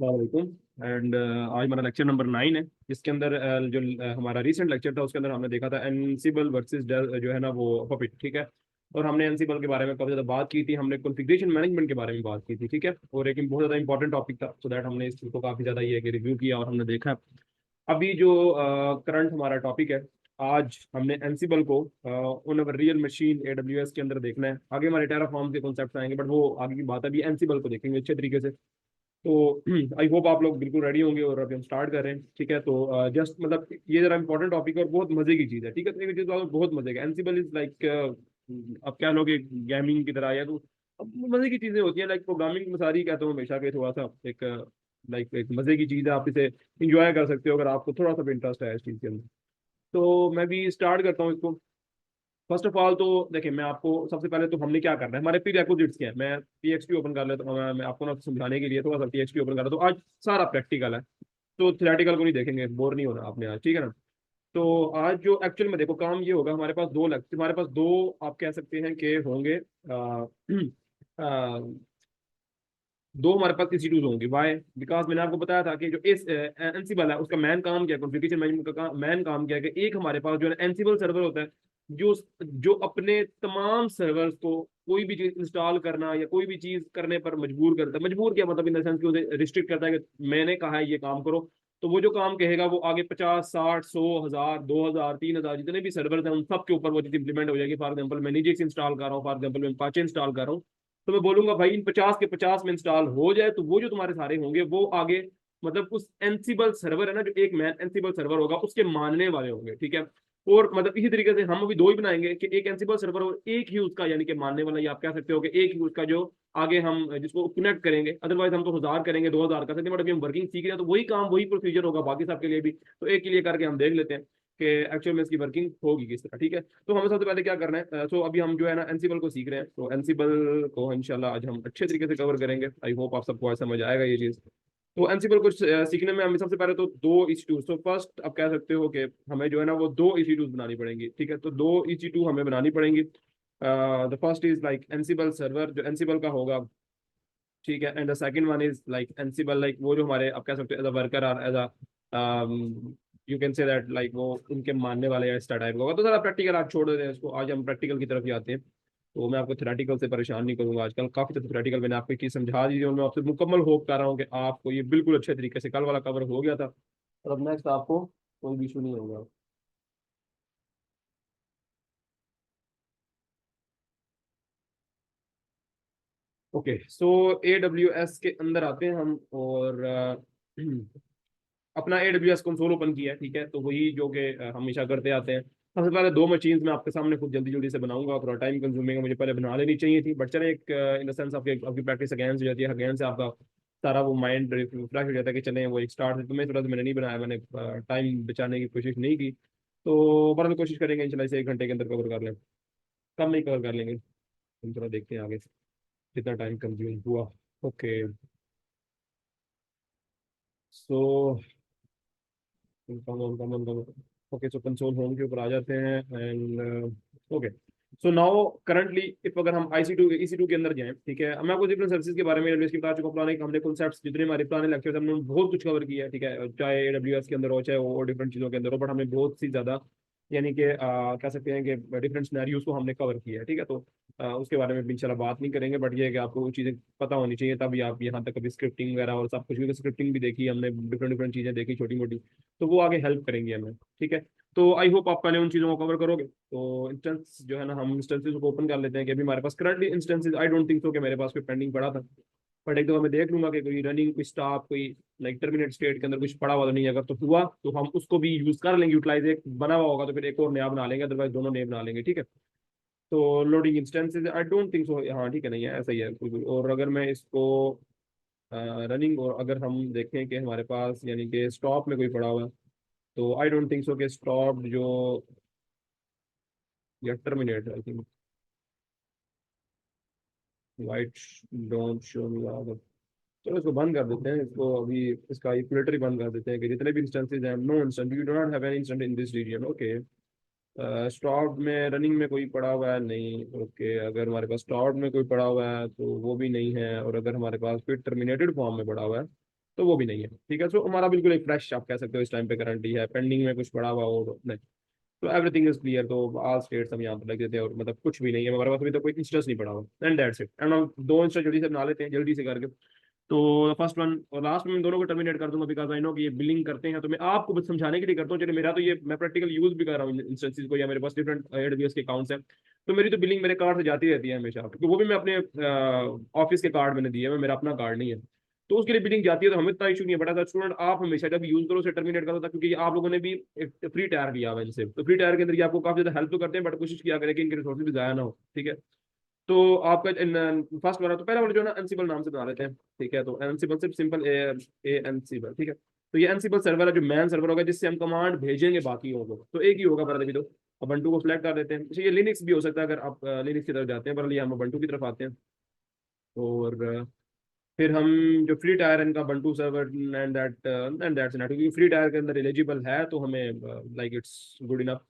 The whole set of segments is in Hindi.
वालेकुम। एंड आज हमारा लेक्चर नंबर 9 है, जिसके अंदर जो हमारा रीसेंट लेक्चर था उसके अंदर हमने देखा था एनसिबल वर्सेस जो है ना वो पपिट, ठीक है। और हमने एनसिबल के बारे में काफी ज्यादा बात की थी, हमने कॉन्फ़िगरेशन मैनेजमेंट के बारे में बात की थी, ठीक है। और एक बहुत ज्यादा इंपॉर्टेंट टॉपिक था, सो दैट हमने इस चीज को काफी ज्यादा ये कि रिव्यू किया और हमने देखा। अभी जो करंट हमारा टॉपिक है, आज हमने एनसिबल को on our real machine AWS के अंदर देखना है। आगे हमारे टेराफॉर्म के कॉन्सेप्ट आएंगे, बट वो आगे की बात है। अभी एनसिबल को देखेंगे अच्छे तरीके से। तो आई होप आप लोग बिल्कुल रेडी होंगे और अभी हम स्टार्ट कर रहे हैं, ठीक है। तो जस्ट मतलब ये जरा इंपॉर्टेंट टॉपिक है और बहुत मजे की चीज़ है, ठीक है। तो एक चीज़ बहुत मजे का, एनसिबल इज लाइक अब क्या लोग गेमिंग की तरह या तो अब मजे की चीजें होती हैं। लाइक प्रोग्रामिंग में सारी कहता हूँ हमेशा के थोड़ा सा एक लाइक एक मजे की चीज़ है, आप इसे इंजॉय कर सकते हो अगर आपको थोड़ा सा भी इंटरेस्ट है इस चीज़ के अंदर। तो मैं भी स्टार्ट करता हूँ इसको। फर्स्ट ऑफ ऑल तो देखिए, मैं आपको सबसे पहले तो हमने क्या करना है, हमारे प्री रिक्विजिट्स क्या है। मैं पीएक्सटी ओपन कर लेता हूँ, मैं आपको ना समझाने के लिए थोड़ा सा पीएक्सटी ओपन कर रहा हूँ। तो आज सारा प्रैक्टिकल है, तो थियोरेटिकल को नहीं देखेंगे, बोर नहीं होना आपने आज, ठीक है ना। तो आज जो एक्चुअल में देखो काम ये होगा, हमारे पास दो लेक्चर, हमारे पास दो आप कह सकते हैं कि होंगे दो हमारे पास इंस्टीट्यूट होंगे। वाई? बिकॉज मैंने आपको बताया था कि जो इस एनसिबल है उसका मैन काम क्या है, कॉन्फ़िगरेशन मैनेजमेंट का मैन काम क्या है कि एक हमारे पास जो है एनसिबल सर्वर होता है, जो जो अपने तमाम सर्वर्स को कोई भी चीज इंस्टॉल करना या कोई भी चीज करने पर मजबूर करता है। मजबूर क्या मतलब, इन द सेंस कि उसे रिस्ट्रिक्ट करता है कि मैंने कहा है ये काम करो। तो वो जो काम कहेगा वो आगे 50, 60, 100, 1000, 2000, 3000 जितने भी सर्वर हैं उन सब के ऊपर वो चीज इंप्लीमेंट हो जाएगी। फॉर एग्जाम्पल मैं निजी इंस्टॉल कर रहा हूँ, फॉर एग्जाम्पल मैं पाचे इंस्टॉल कर रहा हूँ, तो मैं बोलूंगा भाई इन 50 के 50 में इंस्टॉल हो जाए, तो वो जो तुम्हारे सारे होंगे वो आगे मतलब उस एनसिबल सर्वर है ना, जो एक मैन एनसिबल सर्वर होगा उसके मानने वाले होंगे, ठीक है। और मतलब इसी तरीके से हम अभी दो ही बनाएंगे कि एक एनसिबल सर्वर और एक ही उसका यानी कि मानने वाला, या आप कह सकते हो कि एक ही उसका जो आगे हम जिसको कनेक्ट करेंगे। अदरवाइज हम तो 1000 करेंगे, 2000 कर सकते हैं, बट अभी हम वर्किंग सीख रहे हैं तो वही काम वही प्रोसीजर होगा बाकी सबके लिए भी। तो एक के लिए करके हम देख लेते हैं कि एक्चुअल में इसकी वर्किंग होगी किस तरह, ठीक है। तो हमें सबसे पहले क्या करना है, सो अभी हम जो है ना एनसिबल को सीख रहे हैं, तो एनसिबल को इंशाल्लाह आज हम अच्छे तरीके से कवर करेंगे। आई होप आप सबको आज समझ आएगा ये चीज़। तो एनसिबल को सीखने में हमें सबसे पहले तो दो इंस्टीट्यूट, तो फर्स्ट आप कह सकते हो कि हमें जो है ना वो दो इंस्टीट्यूट बनानी पड़ेंगी, ठीक है। तो दो इंस्टीट्यूट हमें बनानी पड़ेंगी। The first is like Ansible server जो एनसिबल का होगा, ठीक है। And the second one is like Ansible, like वो जो हमारे आप कह सकते हो एज अ वर्कर और as a you can say that like वो उनके मानने वाले या इस टाइप का होगा। तो सारा प्रैक्टिकल आप छोड़ देते हैं इसको, आज हम प्रैक्टिकल की तरफ ही आते हैं। तो मैं आपको थ्योरेटिकल से परेशान नहीं करूंगा आजकल, काफी ज्यादा थ्योरेटिकल मैंने आपको चीज समझा दी थी और मैं आपसे मुकम्मल होप कर रहा हूँ कि आपको ये बिल्कुल अच्छे तरीके से कल वाला कवर हो गया था, और अब नेक्स्ट आपको कोई भी इशू नहीं होगा। ओके, सो AWS के अंदर आते हैं हम, और अपना AWS कंसोल ओपन किया है, ठीक है। तो वही जो कि हमेशा करते आते हैं। सबसे पहले दो मशीन्स मैं आपके सामने खुद जल्दी जल्दी से बनाऊंगा, थोड़ा टाइम कंज्यूमिंग है, मुझे पहले बना लेनी चाहिए थी, बट चले एक इन द सेंस आपकी प्रैक्टिस अगेंस्ट हो जाती है, अगेंस्ट से आपका सारा वो माइंड रिफ्रेश हो जाता है कि चलें वो एक स्टार्ट। तो मैं थोड़ा सा मैंने नहीं बनाया, मैंने टाइम बचाने की कोशिश नहीं की। तो पर कोशिश करेंगे इंशाल्लाह इसे 1 घंटे के अंदर कवर कर लें, कम नहीं कवर कर लेंगे। हम थोड़ा देखते हैं आगे से कितना टाइम कंज्यूम हुआ। ओके, सो ओके, सो कंसोल होम के ऊपर आ जाते हैं। And okay, so now currently if अगर हम IC2 के अंदर जाएं, ठीक है। मैं आपको डिफरेंट सर्विसेज के बारे में एडवाइस बता चुका हूं। पुराने हमने कॉन्सेप्ट्स जितने हमारे पुराने लेक्चर्स हमने बहुत कुछ कवर किया है, ठीक है। चाहे AWS के अंदर हो चाहे और डिफरेंट चीज़ों के अंदर हो, बट हमने बहुत सी ज़्यादा यानी कि कह सकते हैं कि डिफरेंट सिनेरियोज को हमने कवर किया है, ठीक है। तो उसके बारे में भी इंशाल्लाह बात नहीं करेंगे, बट ये है कि आपको वो चीज़ें पता होनी चाहिए तभी आप यहाँ तक कभी स्क्रिप्टिंग वगैरह और सब कुछ भी, स्क्रिप्टिंग भी देखी हमने, डिफरेंट डिफरेंट चीज़ें देखी छोटी मोटी, तो वो आगे हेल्प करेंगे हमें, ठीक है। तो आई होप आप पहले उन चीज़ों को कवर करोगे। तो इंस्टेंस जो है ना, हम इंस्टेंसेस को ओपन कर लेते हैं कि अभी हमारे पास currently instances I don't think so कि मेरे पास कोई पेंडिंग पड़ा था, बट एक दो मैं देख लूंगा कि कोई रनिंग, कोई स्टॉप, कोई लाइक टर्मिनेट स्टेट के अंदर कुछ पड़ा हुआ तो नहीं है। अगर तो हुआ तो हम उसको भी यूज कर लेंगे, यूटिलाइज एक बना हुआ होगा तो फिर एक और नया बना लेंगे, अदरवाइज दोनों नए बना लेंगे, ठीक है। तो loading instances I don't think सो, हाँ ठीक है, नहीं है ऐसा ही है बिल्कुल। और अगर मैं इसको रनिंग, और अगर हम देखें कि हमारे पास यानी कि स्टॉप में कोई पड़ा हुआ है, तो आई डोंट थिंक सो कि स्टॉप जो या terminate, I think white don't show me hour. चलो इसको बंद कर देते हैं, इसको अभी इसका इक्वेटर ही बंद कर देते हैं कि जितने भी इंस्टेंसेज हैं, no instant, you do not have any instant in this region, okay. Stop में रनिंग में कोई पड़ा हुआ है नहीं, ओके। अगर हमारे पास स्टॉप में कोई पड़ा हुआ है तो वो भी नहीं है, और अगर हमारे पास कोई टर्मिनेटेड फॉर्म में पड़ा हुआ है तो वो भी नहीं है, ठीक है। सो हमारा बिल्कुल एक फ्रेश आप कह सकते हो इस टाइम पे करंट ही है, पेंडिंग में कुछ पड़ा हुआ हो तो नहीं। तो एवरीथिंग इज क्लियर, तो ऑल स्टेट्स हम यहाँ पे लग देते हैं, और मतलब कुछ भी नहीं है हमारे पास अभी तो कोई इंस्टेंस नहीं पड़ा हुआ, एंड दैट्स इट। एंड हम दो इंस्टेंस जल्दी से बना लेते हैं जल्दी से करके। तो फर्स्ट वन और लास्ट में दोनों को टर्मिनेट कर दूंगा, बिकॉज आई नो कि ये बिलिंग करते हैं, तो मैं आपको बस समझाने के लिए करता हूँ। चलिए मेरा तो ये मैं प्रैक्टिकल यूज भी कर रहा हूँ इंस्टेंसेस को, या मेरे पास डिफरेंट एडब्ल्यूएस के अकाउंट्स हैं, तो मेरी तो बिलिंग मेरे कार्ड से जाती रहती है हमेशा, क्योंकि वो भी मैं अपने ऑफिस के कार्ड मैंने दिए है, मेरा अपना कार्ड नहीं है, तो उसके लिए बिलिंग जाती है, तो हमें इतना इशू नहीं है। बट एज स्टूडेंट आप हमेशा जब यूज करो उसे टर्मिनेट करो, क्योंकि आप लोगों ने भी एक फ्री टायर लिया हुआ इनसे, तो फ्री टायर के अंदर ये आपको काफी ज्यादा हेल्प तो करते हैं, बट कोशिश किया करें कि इनके रिसोर्सेज भी जाया ना हो, ठीक है। तो आपका फर्स्ट वाला, तो पहला वाला जो है ना एनसिबल नाम से बना लेते हैं, ठीक है। तो एनसिबल सिर्फ सिंपल ए एनसिबल, ठीक है। तो ये एनसिबल सर्वर है, जो मैन सर्वर होगा जिससे हम कमांड भेजेंगे बाकी को, तो एक ही होगा पर अभी तो। ubuntu को सिलेक्ट कर देते हैं, अच्छा ये लिनक्स भी हो सकता है अगर आप लिनक्स की तरफ जाते हैं, पर हम ubuntu की तरफ आते हैं। और फिर हम जो फ्री टायर इनका Bantu server and that's not, क्योंकि फ्री टायर के अंदर एलिजिबल है तो हमें like it's good enough.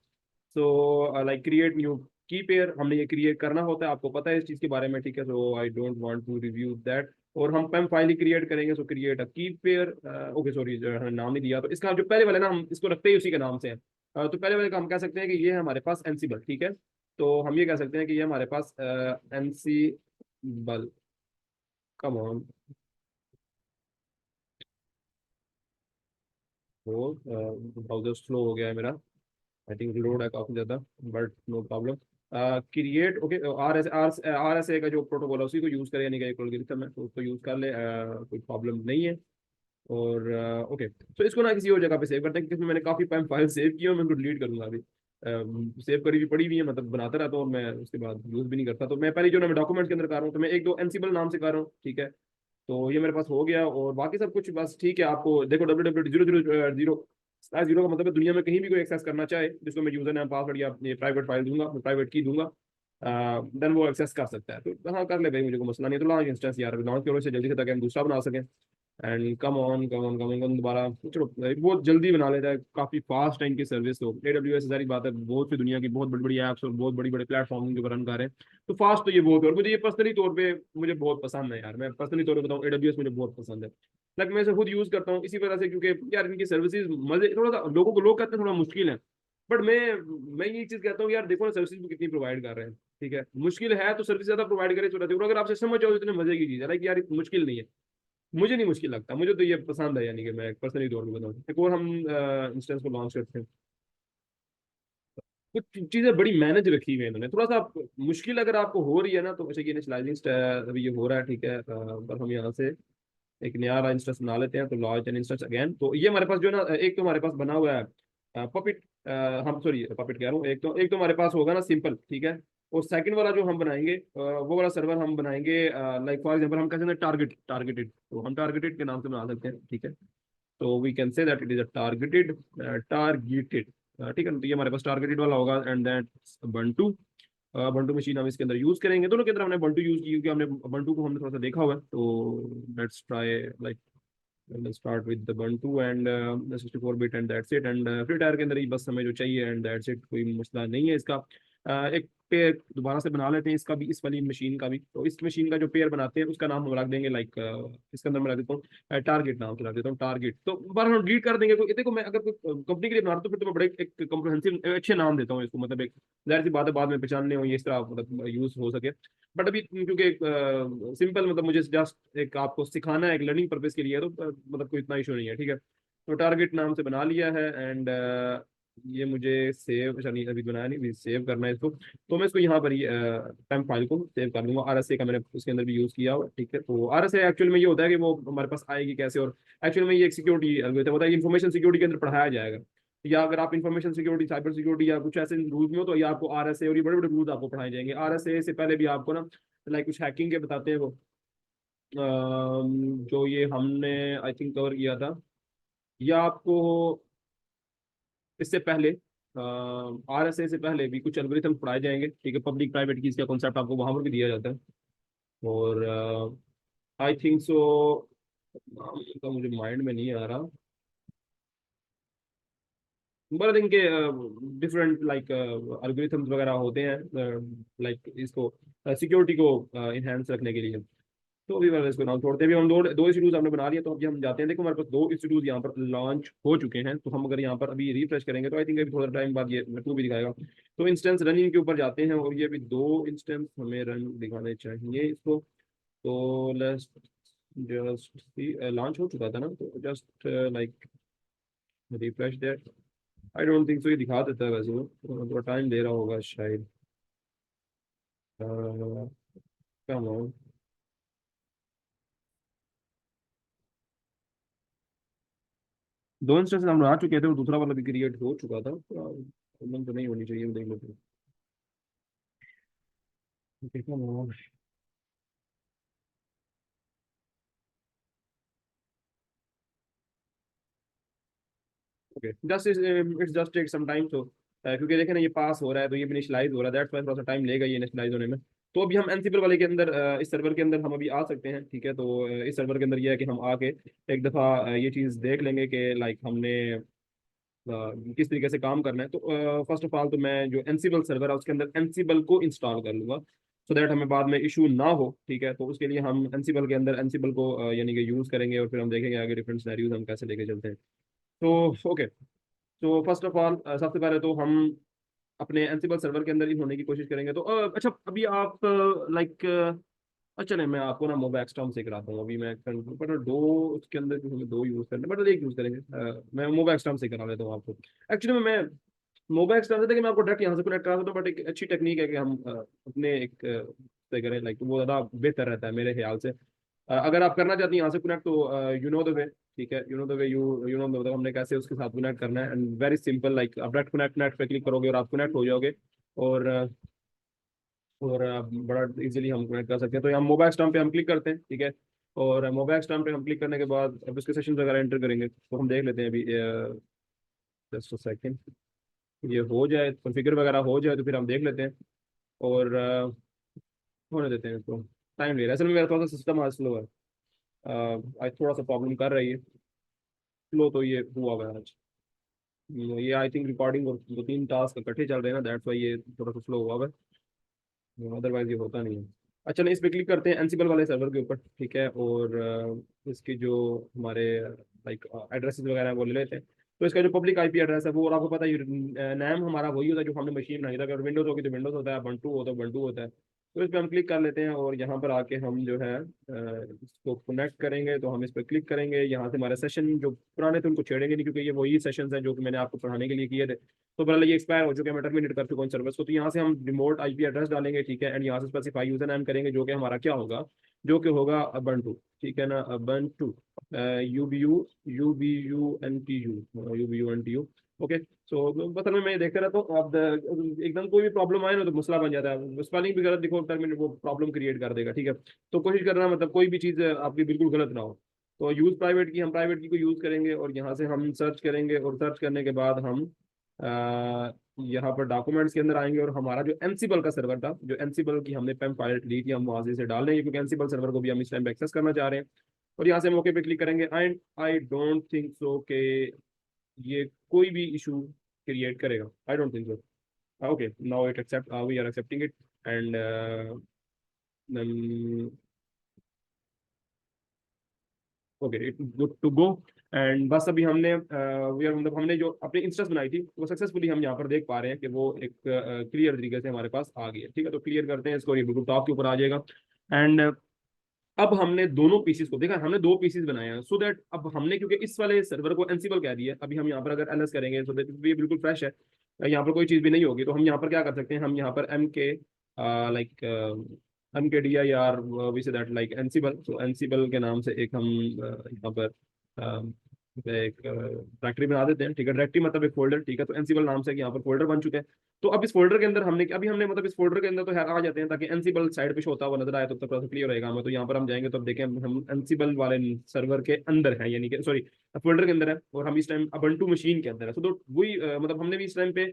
So like create new की पेयर, हमने ये क्रिएट करना होता है, आपको पता है इस चीज़ के बारे में, ठीक है। So I don't want to review that, और हम पेम फाइल ही क्रिएट करेंगे। सो क्रिएट अ की पेयर, ओके सॉरी हमने नाम नहीं दिया, तो इसका जो पहले वाले ना हम इसको रखते ही उसी के नाम से है। तो पहले वाले का हम कह सकते हैं कि ये है हमारे पास एनसीबल, ठीक है। तो हम ये कह सकते हैं कि ये हमारे पास एनसीबल, कम ऑन, वो ब्राउजर स्लो हो गया है मेरा, आई थिंक लोड है काफी ज्यादा, but no problem. Create okay, R S A का जो प्रोटोकॉल है उसी को यूज करें, यानी कि एक एल्गोरिथम है तो उसको यूज कर ले, कोई प्रॉब्लम नहीं है। और ओके, तो इसको ना किसी और जगह पे सेव करते हैं, क्योंकि मैंने काफी टाइम फाइल सेव की है, मैं उनको डिलीट करूंगा अभी। सेव करी भी पड़ी हुई है, मतलब बनाता रहता हूँ और मैं उसके बाद यूज भी नहीं करता। तो मैं पहले जो ना मैं डॉक्यूमेंट के अंदर कर रहा हूँ, तो मैं एक दो एनसिबल नाम से कर रहा हूँ, ठीक है। तो ये मेरे पास हो गया, और बाकी सब कुछ बस ठीक है। आपको देखो www.000 स्लैश जीरो का मतलब है दुनिया में कहीं भी कोई एक्सेस करना चाहे, जिसको मैं यूजर नेम पासवर्ड या ये प्राइवेट फाइल दूंगा, प्राइवेट की दूंगा, देन वो एक्सेस कर सकता है। तो हाँ कर ले भाई, मुझे कोई मसला नहीं है। तो लॉन्च इंस्टेंस यार लॉन्च करो इसे जल्दी से, ताकि हम दूसरा बना सकें। एंड कम ऑन दोबारा, चलो बहुत जल्दी बना लेता है, काफी फास्ट है इनकी सर्विस। तो AWS सारी बात है, बहुत सी दुनिया की बहुत बड़ी बड़ी ऐप्स और बहुत बड़ी बड़े प्लेटफॉर्म जो रन कर रहे हैं, तो फास्ट तो ये बहुत है। और मुझे ये पर्सनली तौर पे मुझे बहुत पसंद है यार, मैं पर्सनली तौर पे बताऊँ AWS मुझे बहुत पसंद है। लाइक मैं इसे खुद यूज करता हूँ इसी वजह से, क्योंकि यार इनकी सर्विसेज मजे, थोड़ा सा लोगों को लोग कहते हैं थोड़ा मुश्किल है, बट मैं ये चीज कहता हूँ यार देखो ना सर्विसेज कितनी प्रोवाइड कर रहे हैं, ठीक है। मुश्किल है तो सर्विस ज्यादा प्रोवाइड करे तो रहती है, और अगर आपसे समझ जाओ इतने मजे की चीज है, लाइक यार मुश्किल नहीं है, मुझे नहीं मुश्किल लगता, मुझे तो ये पसंद है, यानी कि मैं पर्सनली तौर पर बताऊँ। एक और हम इंस्टेंस को लॉन्च करते हैं, कुछ चीजें बड़ी मैनेज रखी हुई है इन्होंने, थोड़ा सा मुश्किल अगर आपको हो रही है ना, तो अच्छा ये इनिशियलाइजिंग अभी ये हो रहा है, ठीक है। पर हम यहाँ से एक नया इंस्टेंस बना लेते हैं, तो लॉन्च एन इंस्टेंस अगेन। तो ये हमारे पास जो है ना, एक तो हमारे पास बना हुआ है पपिट, हम सॉरी पपिट कह रहा हूँ, एक तो हमारे पास होगा ना सिंपल, ठीक है। और सेकंड वाला जो हम बनाएंगे वो वाला सर्वर हम बनाएंगे, लाइक फॉर एग्जांपल हम कहते हैं टारगेटेड, तो हम टारगेटेड के नाम से बना सकते हैं, ठीक है। तो we can say that it is a targeted, ठीक है। तो ये हमारे पास टारगेटेड वाला होगा, and that's Ubuntu. Ubuntu machine हम इसके अंदर यूज करेंगे, दोनों के अंदर हमने बंटू यूज की, क्योंकि हमने बंटू को हमने थोड़ा सा देखा हुआ है। तो let's try like let's start with the Ubuntu and the 64 bit and that's it। and free tyre के अंदर ही बस हमें जो चाहिए, एंड that's it, कोई मसला नहीं है इसका। एक पेयर दोबारा से बना लेते हैं इसका भी, इस वाली मशीन का भी। तो इस मशीन का जो पेयर बनाते हैं उसका नाम हम रख देंगे, लाइक इसके अंदर मैं रख देता हूँ टारगेट, नाम से रख देता हूँ टारगेट। तो बार हम डिलीट कर देंगे, तो देखो मैं अगर कोई कंपनी के लिए बना रहा हूं, तो फिर तो मैं बड़े एक कॉम्प्रिहेंसिव अच्छे नाम देता हूँ इसको, मतलब एक जाहिर सी बात है बाद में पहचानने हो ये इस तरह मतलब यूज हो सके। बट अभी क्योंकि सिंपल मतलब मुझे जस्ट एक आपको सिखाना है, एक लर्निंग पर्पज के लिए है, तो मतलब कोई इतना इशू नहीं है, ठीक है। तो टारगेट नाम से बना लिया है, एंड ये मुझे सेव, अच्छा नहीं अभी बनाया नहीं, सेव करना है इसको। तो मैं इसको यहाँ पर ही टाइम फाइल को सेव कर लूंगा, RSA का मैंने उसके अंदर भी यूज किया हुआ, ठीक है। तो RSA एक्चुअल में ये होता है कि वो हमारे पास आएगी कैसे, और एक्चुअल में ये एक सिक्योरिटी होता है, इंफॉर्मेशन सिक्योरिटी के अंदर पढ़ाया जाएगा। या अगर आप इन्फॉर्मेशन सिक्योरिटी, साइबर सिक्योरिटी या कुछ ऐसे रूल में हो, तो ये आपको RSA और ये बड़े बड़े रूल्स आपको पढ़ाए जाएंगे। RSA से पहले भी आपको ना लाइक कुछ हैकिंग के बताते हैं वो, जो ये हमने आई थिंक कवर किया था, या आपको इससे पहले RSA से पहले भी कुछ एल्गोरिथम पढ़ाए जाएंगे, ठीक है। पब्लिक प्राइवेट कीज का कॉन्सेप्ट आपको वहां पर भी दिया जाता है। और आई थिंक सो तो मुझे माइंड में नहीं आ रहा, बट इनके डिफरेंट लाइक एल्गोरिथम्स वगैरह होते हैं, लाइक इसको सिक्योरिटी को इनहेंस रखने के लिए। तो अभी वाला इसको नाम छोड़ते हैं। अभी हम दो दो इंस्टीट्यूट हमने बना लिया, तो अभी हम जाते हैं। देखो हमारे पास दो इंस्टीट्यूट यहाँ पर लॉन्च हो चुके हैं, तो हम अगर यहाँ पर अभी रिफ्रेश करेंगे तो आई थिंक अभी थोड़ा टाइम बाद ये टू भी दिखाएगा। तो इंस्टेंस रनिंग के ऊपर जाते हैं, और ये भी दो इंस्टेंस हमें रन दिखाने चाहिए इसको। तो लेट्स जस्ट लॉन्च हो चुका था ना, तो just like refresh that. I don't think सो ये दिखा देता है वैसे, वो थोड़ा टाइम दे रहा होगा शायद। क्या हुआ? दो इंस्टेंस हम आ चुके थे, और दूसरा वाला भी क्रिएट हो चुका था, प्रॉब्लम तो नहीं होनी चाहिए, देख लेते हैं। Okay, just it's just take some time. तो क्योंकि देखें ना, ये पास हो रहा है तो ये भी इनिशियलाइज हो रहा है, दैट्स वाई थोड़ा सा टाइम लेगा ये इनिशियलाइज होने में। तो अभी हम एनसीपल वाले के अंदर, इस सर्वर के अंदर हम अभी आ सकते हैं, ठीक है। तो इस सर्वर के अंदर ये है कि हम आके एक दफ़ा ये चीज़ देख लेंगे कि लाइक हमने किस तरीके से काम करना है। तो फर्स्ट ऑफ ऑल तो मैं जो एनसीबल सर्वर है उसके अंदर एनसीबल को इंस्टॉल कर लूंगा, सो दैट हमें बाद में इशू ना हो, ठीक है। तो उसके लिए हम एनसीबल के अंदर एनसीबल को यानी कि यूज़ करेंगे, और फिर हम देखेंगे आगे डिफरेंट सिनेरियोज हम कैसे लेके चलते हैं। तो ओके, तो फर्स्ट ऑफ ऑल सबसे पहले तो हम अपने एनसिबल सर्वर के अंदर ही होने की कोशिश करेंगे। तो अच्छा, अभी आप लाइक अच्छा नहीं, मैं आपको ना मोबा एक्सटर्म से कराता हूँ। अभी मैं पर दो उसके अंदर भी हमें दो यूज़ करने, बट एक यूज़ करेंगे। मैं मोबा एक्सटर्म से करा लेता हूँ आपको। एक्चुअली मैं मोबा एक्सटर्म से था कि मैं आपको डायरेक्ट यहाँ से कनेक्ट करा सकता हूँ, बट एक अच्छी टेक्निक है कि हम अपने एक से करें, लाइक वो ज़्यादा बेहतर रहता है मेरे ख्याल से। अगर आप करना चाहती हैं यहाँ से कनेक्ट, तो यू नो द वे, ठीक है। You know the way, you know मतलब हमने कैसे उसके साथ कनेक्ट करना है, एंड वेरी सिंपल, लाइक आप डायरेक्ट कनेक्ट कनेक्ट पे क्लिक करोगे और आप कनेक्ट हो जाओगे। और बड़ा इजीली हम कनेक्ट कर सकते हैं। तो यहाँ मोबाइल स्टैम्प पे हम क्लिक करते हैं, ठीक है। और मोबाइल स्टैम्प पे हम क्लिक करने के बाद अब इसके सेशन वगैरह एंटर करेंगे, तो हम देख लेते हैं अभी। जस्ट सेकंड, ये हो जाए कॉन्फ़िगर वगैरह हो जाए तो फिर हम देख लेते हैं। और होने देते हैं इसको। टाइम ले रहा है असल में, मेरा थोड़ा सा सिस्टम आज स्लो है। आज थोड़ा सा प्रॉब्लम कर रही है, स्लो तो ये हुआ हुआ है आज। ये आई थिंक रिकॉर्डिंग और दो तीन टास्क इकट्ठे चल रहे हैं ना, दैट्स वाई ये थोड़ा सा स्लो हुआ हुआ है, अदरवाइज ये होता नहीं है। अच्छा, नहीं, इस पे क्लिक करते हैं एनसिबल वाले सर्वर के ऊपर, ठीक है। और इसकी जो हमारे लाइक एड्रेसेस वगैरह हैं वो ले लेते हैं। तो इसका जो पब्लिक आईपी एड्रेस है वो, और आपको पता है नाम हमारा वही होता है जो हमने मशीन बनाई था। अगर विंडोज होगी तो विंडोज होता है, बंटू होता है बंटू होता है। तो इस पर हम क्लिक कर लेते हैं, और यहाँ पर आके हम जो है इसको कनेक्ट करेंगे। तो हम इस पर क्लिक करेंगे, यहाँ से हमारे सेशन जो पुराने थे उनको छेड़ेंगे नहीं, क्योंकि ये वही सेशंस हैं जो कि मैंने आपको पढ़ाने के लिए किए थे। तो पहले ये एक्सपायर हो चुके हैं, मैं टर्मिनेट कर चुका हूँ सर्विस को। तो यहाँ से हम रिमोट आईपी एड्रेस डालेंगे, ठीक है। एंड यहाँ से स्पेसिफाई यूजर नेम करेंगे, जो कि हमारा क्या होगा, जो कि होगा अबंटू, ठीक है ना, अबंटू। UBUNTU okay. सो बस मैं देखते रहता हूँ। अब एकदम कोई भी प्रॉब्लम आए ना तो मसला बन जाता है, स्पेलिंग भी गलत दिखो टर्मिनेट, वो प्रॉब्लम क्रिएट कर देगा, ठीक है। तो कोशिश करना, मतलब कोई भी चीज़ आपकी बिल्कुल गलत ना हो। तो यूज़ प्राइवेट की, हम प्राइवेट की को यूज़ करेंगे, और यहाँ से हम सर्च करेंगे, और सर्च करने के बाद हम यहाँ पर डॉक्यूमेंट्स के अंदर आएंगे, और हमारा जो एनसिबल का सर्वर था, जो एनसिबल की हमने पेम फाइल ली थी, हम वहां से इसे डाल देंगे, क्योंकि एनसिबल सर्वर को भी हम इस टाइम पे एक्सेस करना चाह रहे हैं। और यहाँ से मौके पे क्लिक करेंगे, and I don't think so कि ये कोई भी इशू क्रिएट करेगा, I don't think so. Okay, now it accept, we are accepting it, and okay, it good to go. And बस अभी हमने मतलब हमने जो अपनी इंस्टेंस बनाई थी वो सक्सेसफुली हम यहाँ पर देख पा रहे हैं कि वो एक क्लियर तरीके से हमारे पास आ गई है, ठीक है। तो क्लियर करते हैं इसको, ये बिल्कुल टॉप के ऊपर आ जाएगा। एंड अब हमने दोनों पीसीस को देखा, हमने दो पीसीस बनाए हैं, सो दैट अब हमने, क्योंकि इस वाले सर्वर को एनसिबल कह दिया है, अभी हम यहाँ पर अगर एलएस करेंगे तो ये बिल्कुल फ्रेश है, यहाँ पर कोई चीज़ भी नहीं होगी। तो हम यहाँ पर क्या कर सकते हैं, हम यहाँ पर M K like MKDIR, we say that like Ansible. तो एनसिबल के नाम से एक हम यहाँ पर एक डायरेक्टरी बना देते हैं, ठीक है। डायरेक्टरी मतलब एक फोल्डर, ठीक है। तो एनसिबल नाम से यहाँ पर फोल्डर बन चुके हैं। तो अब इस फोल्डर के अंदर हमने अभी हमने मतलब इस फोल्डर के अंदर तो आ जाते हैं, ताकि एनसिबल साइड पे शो होता हुआ नजर आए, तो तब थोड़ा क्लियर रहेगा हमें। तो यहाँ पर हम जाएंगे तो अब देखें हम एनसिबल वाले सर्वर के अंदर हैं, यानी कि सॉरी फोल्डर के अंदर है, और हम इस टाइम अबंटू मशीन के अंदर है। तो वही मतलब हमने भी इस टाइम पे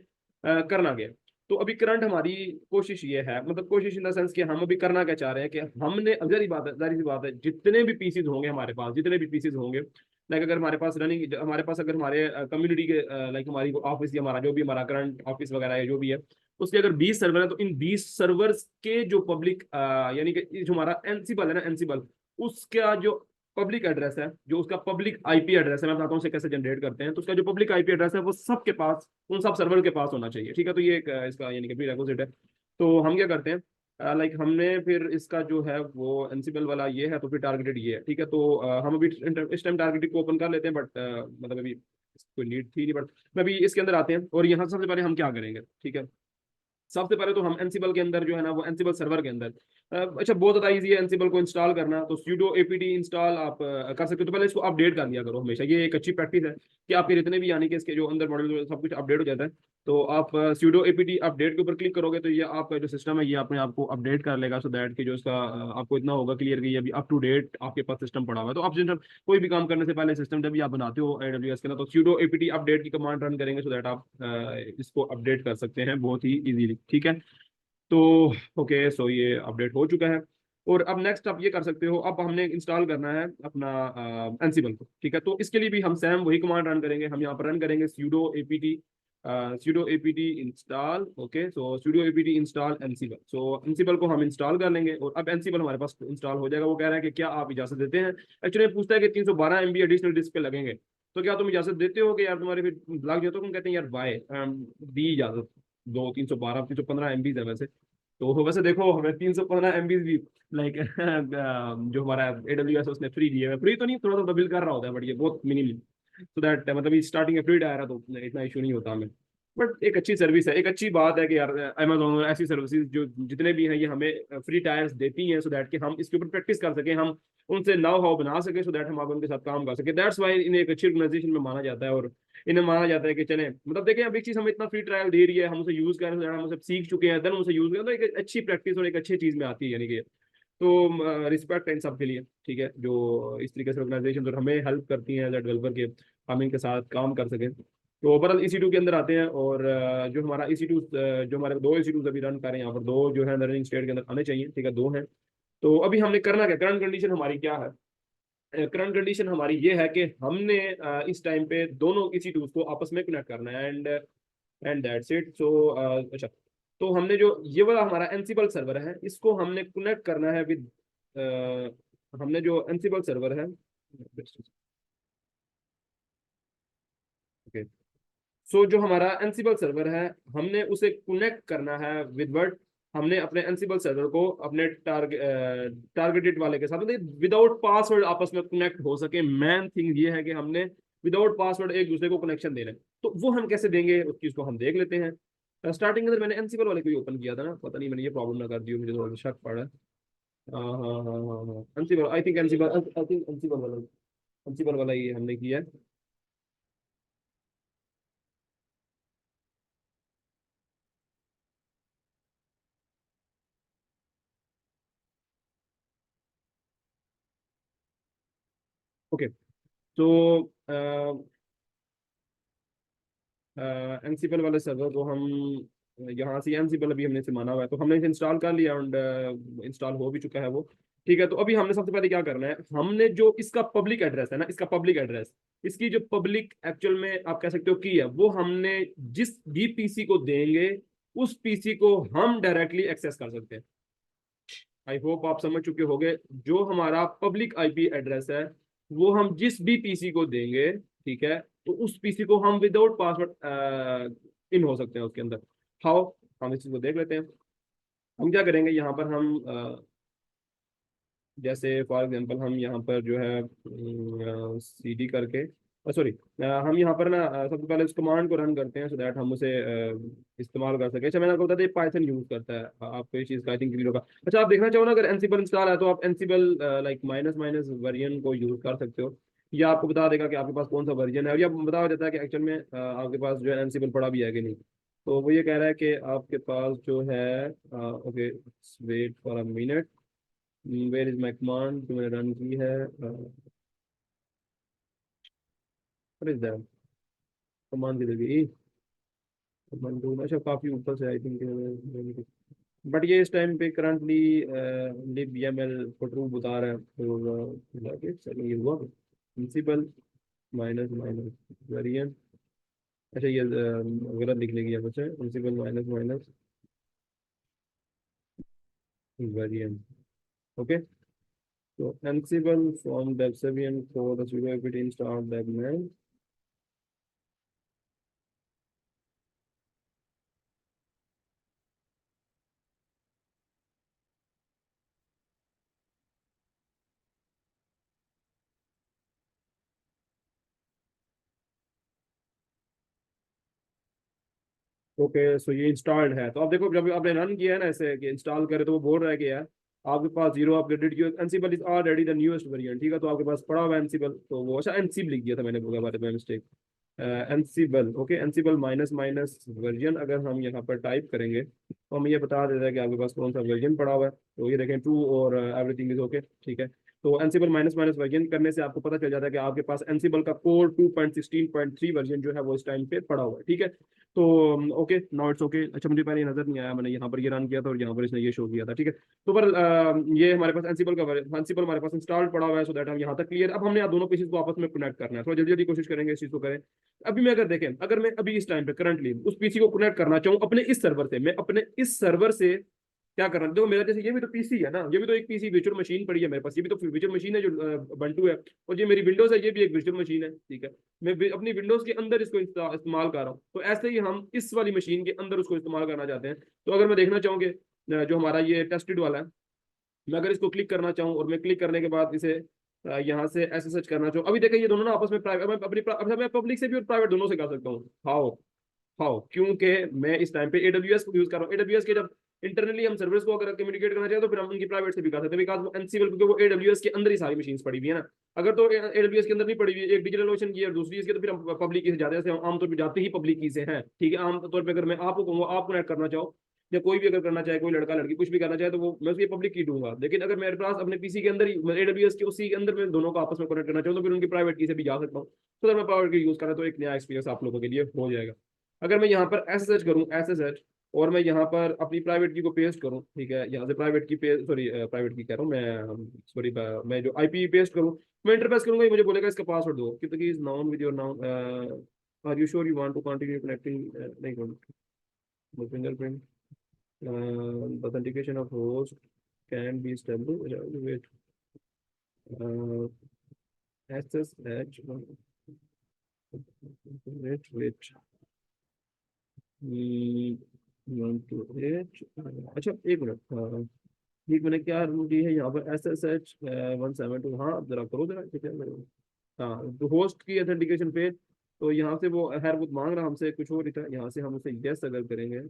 करना गया। तो अभी करंट हमारी कोशिश ये है, मतलब कोशिश इन द सेंस कि हम अभी करना क्या चाह रहे हैं, कि हमने जारी सी बात है, जितने भी पीसीज होंगे हमारे पास, जितने भी पीसीज होंगे, लाइक अगर हमारे पास रनिंग, हमारे पास अगर हमारे कम्युनिटी के लाइक हमारी ऑफिस या हमारा जो भी हमारा करंट ऑफिस वगैरह है जो भी है, उसके अगर 20 सर्वर है, तो इन 20 सर्वर्स के जो पब्लिक यानी कि जो हमारा एनसिबल है ना, एनसिबल उसका जो पब्लिक एड्रेस है, जो उसका पब्लिक आईपी एड्रेस है, मैं बताता हूँ उसे कैसे जनरेट करते हैं। तो उसका जो पब्लिक आईपी एड्रेस है वो सबके पास, उन सब सर्वर के पास होना चाहिए, ठीक है। तो ये एक इसका यानी कि प्रीरेक्विजिट है। तो हम क्या करते हैं, लाइक हमने फिर इसका जो है वो एनसिबल वाला ये है, तो फिर टारगेटेड ये है, ठीक है। तो हम अभी इस टाइम टारगेटेड को ओपन कर लेते हैं, बट मतलब अभी कोई नीड थी नहीं, बट मैं अभी इसके अंदर आते हैं और यहाँ सबसे पहले हम क्या करेंगे, ठीक है। सबसे पहले तो हम एनसिबल के अंदर जो है ना, वो एनसिबल सर्वर के अंदर अच्छा बहुत ज़्यादा ईजी है एनसिबल को इंस्टॉल करना। तो sudo apt इंस्टॉल आप कर सकते हो। तो पहले इसको अपडेट कर लिया करो हमेशा, ये एक अच्छी प्रैक्टिस है कि आपके जितने भी यानी कि इसके जो अंदर मॉडल सब कुछ अपडेट हो जाता है। तो आप sudo apt अपडेट के ऊपर क्लिक करोगे तो ये आपका जो सिस्टम है ये अपने आप को अपडेट कर लेगा, सो दैट कि जो इसका आपको इतना होगा क्लियर कि ये अभी अप टू डेट आपके पास सिस्टम पड़ा हुआ है। तो आप सिस्टम कोई भी काम करने से पहले सिस्टम जब भी आप बनाते हो AWS के ना, तो sudo apt अपडेट की कमांड रन करेंगे, सो दैट आप इसको अपडेट कर सकते हैं बहुत ही इजीली, ठीक है। तो ओके, सो ये अपडेट हो चुका है। और अब नेक्स्ट आप ये कर सकते हो, अब हमने इंस्टॉल करना है अपना एनसिबल को, ठीक है। तो इसके लिए भी हम सेम वही कमांड रन करेंगे। हम यहाँ पर रन करेंगे sudo apt इंस्टॉल, ओके। सो sudo apt इंस्टॉल एनसिबल। सो एनसिबल को हम इंस्टॉल कर लेंगे और अब एनसिबल हमारे पास इंस्टॉल हो जाएगा। वो कह रहा है कि क्या आप इजाजत देते हैं। एक्चुअली पूछता है कि 312 MB एडिशनल डिस्क पे लगेंगे, तो क्या तुम इजाजत देते हो कि यार तुम्हारे फिर लग जाए। तो हम कहते हैं यार बाय, दी इजाजत। 315 MB है वैसे। तो वैसे देखो हमें 315 MB भी लाइक जो हमारा AWS है उसने फ्री दिया है। फ्री तो नहीं, थोड़ा सा बिल कर रहा होता है, बट ये बहुत मिनिमम, सो दैट मतलब स्टार्टिंग में फ्री डाला तो इतना इशू नहीं होता हमें। बट एक अच्छी सर्विस है, एक अच्छी बात है कि यार अमेजोन ऐसी सर्विसेज जो जितने भी हैं ये हमें फ्री टायर्स देती हैं, सो दैट कि हम इसके ऊपर प्रैक्टिस कर सकें, हम उनसे नाव हाव बना सके, सो दैट हम आगे उनके साथ काम कर सके। दैट्स वाई इन्हें एक अच्छी ऑर्गेनाइजेशन में माना जाता है। और इन्हें माना जाता है कि चले मतलब देखें अब एक चीज हमें इतना फ्री ट्रायल दे रही है, हम उसे यूज कर रहे हैं, हम उसे सीख चुके हैं, देन उसे यूज करें तो एक अच्छी प्रैक्टिस और एक अच्छी चीज में आती है, यानी कि तो रिस्पेक्ट है इन सब के लिए, ठीक है, जो इस तरीके से ऑर्गेनाइजेशन और हमें हेल्प करती हैं एज डेवलपर के, हम इनके साथ काम कर सकें। तो ओवरऑल EC2 के अंदर आते हैं और जो हमारा EC2 जो हमारे दो EC2 अभी रन कर रहे हैं यहाँ पर, दो जो है रनिंग स्टेट के अंदर आने चाहिए, ठीक है, दो हैं। तो अभी हमने करना क्या, करंट कंडीशन हमारी क्या है। करंट कंडीशन हमारी ये है कि हमने इस टाइम पे दोनों EC2 को आपस में कनेक्ट करना है, एंड दैट्स इट। सो अच्छा, तो हमने जो ये वाला हमारा एनसिबल सर्वर है इसको हमने कनेक्ट करना है विद हमने जो एनसिबल सर्वर है, ओके। सो जो हमारा एनसिबल सर्वर है हमने उसे कनेक्ट करना है विद वर्ड। हमने अपने एनसिबल सर्वर को अपने टारगेटेड वाले के साथ मतलब विदाउट पासवर्ड आपस में कनेक्ट हो सके। मेन थिंग ये है कि हमने विदाउट पासवर्ड एक दूसरे को कनेक्शन देना है। तो वो हम कैसे देंगे उस चीज को हम देख लेते हैं। स्टार्टिंग के अंदर मैंने एनसिबल वाले को ही ओपन किया था ना, पता नहीं मैंने ये प्रॉब्लम ना कर दी हो, मुझे थोड़ा सा शक पड़ा है। हाँ हाँ हाँ हाँ हाँ, एनसिबल आई थिंक एनसिबल वाला ही हमने किया है। ओके, तो एनसिबल वाले सर्वर को हम यहाँ से एनसिबल अभी हमने इसे माना हुआ है, तो हमने इसे इंस्टॉल कर लिया एंड इंस्टॉल हो भी चुका है वो, ठीक है। तो अभी हमने सबसे पहले क्या करना है, हमने जो इसका पब्लिक एड्रेस है ना, इसका पब्लिक एड्रेस, इसकी जो पब्लिक एक्चुअल में आप कह सकते हो की है, वो हमने जिस भी पीसी को देंगे उस पीसी को हम डायरेक्टली एक्सेस कर सकते हैं। आई होप आप समझ चुके होंगे, जो हमारा पब्लिक आईपी एड्रेस है वो हम जिस भी पीसी को देंगे, ठीक है, तो उस पीसी को हम विदाउट पासवर्ड इन हो सकते हैं उसके अंदर। हाउ, हम इस चीज को देख लेते हैं। हम क्या करेंगे यहाँ पर, हम जैसे फॉर एग्जांपल हम यहाँ पर जो है CD करके सॉरी, हम यहाँ पर ना सबसे पहले उस कमांड को रन करते हैं, सो दैट हम उसे इस्तेमाल कर सके। अच्छा मैंने आपको बता दिया पाइथन यूज करता है, आपको ये चीज़ का आई थिंक क्लियर होगा। अच्छा आप देखना चाहो ना, अगर एनसिबल इंस्टॉल है तो आप एनसिबल लाइक माइनस माइनस वर्जन को यूज कर सकते हो। या आपको बता देगा कि आपके पास कौन सा वर्जन है, और ये बता देता है कि एक्चुअल में आपके पास जो है एनसिबल पड़ा भी है कि नहीं। तो वो ये कह रहा है कि आपके पास जो है okay, wait for a minute, where is my command जो मैंने रन की है, व्हाट इज दैट कमांड की देगी कमांड टू, अच्छा काफी ऊपर से आई थिंक, बट ये इस टाइम पे करंटली libyaml को ट्रू बता रहा है। तो चलो ये हुआ प्रिंसिपल माइनस माइनस वेरिएंट। अच्छा ये गलत लिखने की है, अच्छा principle minus minus variant, okay. तो Ansible from Debian for the security install Debian. Okay so ये इंस्टॉल्ड है, तो अब देखो जब आपने रन किया है ना ऐसे कि इंस्टॉल करे, तो वो बोल रहा है कि यार आपके पास जीरो अपडेटेड किया, Ansible is already the newest variant, ठीक है, तो आपके पास पड़ा हुआ है एनसीबल, तो वो अच्छा एनसीबल लिख दिया था मैंने बोला बारे में mistake. Ansible, okay, Ansible minus minus version अगर हम यहाँ पर टाइप करेंगे तो हमें ये बता देता है कि आपके पास कौन सा वर्जन पड़ा हुआ है, तो ये देखें ट्रू और एवरीथिंग इज ओके, ठीक है। तो एनसीबल माइनस माइनस वर्जन करने से आपको पता चल जाता है कि आपके पास एनसीबल का कोर 2.16.3 वर्जन जो है वो इस टाइम पे पड़ा हुआ है, ठीक है। तो ओके नाउ इट्स ओके, अच्छा मुझे पहले ये नजर नहीं आया, मैंने यहाँ पर ये रन किया था और यहाँ पर इसने ये शो किया था, ठीक है। तो पर ये हमारे पास एनसीबल हमारे पास इंस्टॉल्ड पड़ा हुआ है, सो दैट हम यहाँ तक क्लियर। अब हमने दोनों पीसेस को आपस में कनेक्ट करना है, थोड़ा जल्दी जल्दी कोशिश करेंगे इस चीज को करें। अभी मैं अगर देखें, अगर मैं अभी इस टाइम पे करंटली उस पीसी को कनेक्ट करना चाहूँ अपने इस सर्वर से, मैं अपने इस सर्वर से क्या करना, देखो मेरा जैसे ये भी तो पीसी है ना, ये भी तो एक पीसी वर्चुअल मशीन पड़ी है मेरे पास, ये भी तो वर्चुअल मशीन है जो बंटू है, और ये मेरी विंडोज है, ये भी एक वर्चुअल मशीन है, ठीक है। मैं अपनी विंडोज के अंदर इसको इस्तेमाल कर रहा हूँ, तो ऐसे ही हम इस वाली मशीन के अंदर उसको इस्तेमाल करना चाहते हैं। तो अगर मैं देखना चाहूँ कि जो हमारा ये टेस्टेड वाला है, मैं अगर इसको क्लिक करना चाहूँ और मैं क्लिक करने के बाद इसे यहाँ से ऐसे सर्च करना चाहूँ, अभी देखिए ये दोनों ना आपस में प्राइवेट, मैं पब्लिक से भी और प्राइवेट दोनों से कर सकता हूँ। हाउ हाउ क्योंकि मैं इस टाइम पे एडब्ल्यूएस को यूज कर रहा हूँ, एडब्ल्यूएस के जब इंटरनली हम सर्विस को अगर कम्युनिकेट करना चाहें तो फिर हम उनकी प्राइवेट से भी कर सकते हैं, बिकॉज वो एनसीबल, क्योंकि वो एडब्ल्यूएस के अंदर ही सारी मशीन पड़ी हुई है ना। अगर तो एडब्ल्यूएस के अंदर नहीं पड़ी हुई, एक डिजिटल ओशन की है और दूसरी इसके, तो फिर हम पब्लिक की से जाते हैं, आमतौर पर जाते ही पब्लिक की से हैं, ठीक है। आमतौर पर अगर मैं आपको कहूँगा आप कनेक्ट करना चाहो या कोई भी अगर करना चाहे, कोई लड़का लड़की कुछ भी करना चाहे, तो वो मैं उसकी पब्लिक की दूंगा। लेकिन अगर मेरे पास अपने पीसी के अंदर ही एडब्ल्यूएस के उसी के अंदर में दोनों को आपस में कनेक्ट करना चाहूँ, तो फिर उनकी प्राइवेट की से भी जा सकता हूँ। तो अगर मैं प्राइवेट की यूज करा तो एक नया एक्सपीरियंस आप लोगों के लिए हो जाएगा। अगर मैं यहाँ पर ऐसे सर्च करूँ, ऐसे सर्च, और मैं यहाँ पर अपनी प्राइवेट की को पेस्ट करूँ, ठीक है, यहाँ से प्राइवेट की पे सॉरी प्राइवेट की कह रहा हूँ मैं, सॉरी मैं जो आईपी पेस्ट करूँ, मैं इंटर प्रेस करूंगा, ये मुझे बोलेगा इसका पासवर्ड दो, क्योंकि is known with your known, are you sure you want to continue connecting, नहीं fingerprint authentication of host can be established with SSH wait 128, अच्छा एक मिनट, ठीक, मैंने क्या रूल दी है यहाँ पर, SSH 172, हाँ जरा करो जरा, ठीक है हाँ, तो होस्ट की ऑथेंटिकेशन पे, तो यहाँ से वो खैर वो मांग रहा हमसे कुछ और ही था, यहाँ से हम उसे यस अगर करेंगे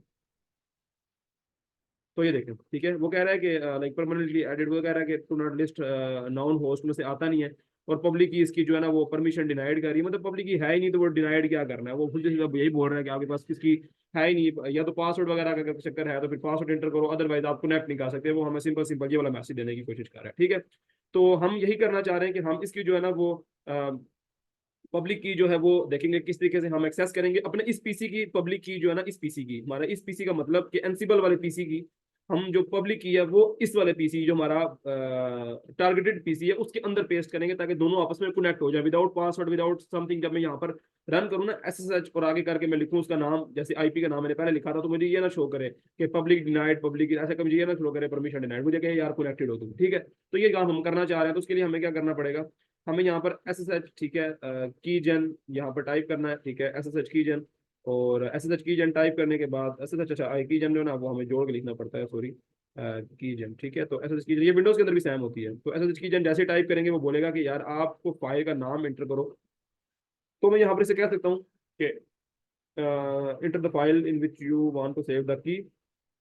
तो ये देखें, ठीक है, वो कह रहा है कि लाइक परमानेंटली एडेड, वो कह रहा है कि to not list known host में से आता नहीं है, और पब्लिक की इसकी जो है ना वो परमिशन डिनाइड कर रही है, मतलब पब्लिक की है ही नहीं, तो वो डिनाइड क्या करना है, वो खुद से यही बोल रहा है कि आपके पास किसकी है ही नहीं, या तो पासवर्ड वगैरह का अगर चक्कर है तो फिर पासवर्ड एंटर करो, अदरवाइज आप कनेक्ट नहीं कर सकते, वो हमें सिंपल सिंपल ये वाला मैसेज देने की कोशिश कर रहा है, ठीक है। तो हम यही करना चाह रहे हैं कि हम इसकी जो है ना वो पब्लिक की जो है वो देखेंगे किस तरीके से हम एक्सेस करेंगे अपने इस पीसी की, पब्लिक की जो है ना इस पीसी की, हमारा इस पीसी का मतलब कि एनसीबल वाले पीसी की हम जो पब्लिक की है वो इस वाले पीसी जो हमारा टारगेटेड पीसी है उसके अंदर पेस्ट करेंगे, ताकि दोनों आपस में कनेक्ट हो जाए विदाउट पासवर्ड विदाउट समथिंग। जब मैं यहाँ पर रन करूँ ना एसएसएच और आगे करके मैं लिखूँ उसका नाम, जैसे आईपी का नाम मैंने पहले लिखा था, तो मुझे ये ना शो करे कि पब्लिक डिनाइड, पब्लिक ऐसा कभी मुझे ये ना शो करे परमिशन डिनाइड, मुझे कहे यार कनेक्टेड हो तुम, ठीक है। तो ये काम हम करना चाह रहे हैं, तो उसके लिए हमें क्या करना पड़ेगा, हमें यहाँ पर एस एस एच, ठीक है, की जन यहाँ पर टाइप करना है, ठीक है, एस एस एच की जन, और एस एस एच की जन टाइप करने के बाद एस एस एच, अच्छा की जन जो ना वो हमें जोड़ के लिखना पड़ता है, सॉरी की जन, ठीक है। तो एस एस एच की जन ये विंडोज के अंदर भी सेम होती है, तो एस एस एच की जन जैसे टाइप करेंगे वो बोलेगा कि यार आपको फाइल का नाम एंटर करो, तो मैं यहाँ पर इसे कह सकता हूँ कि enter the file in which you want to save the key.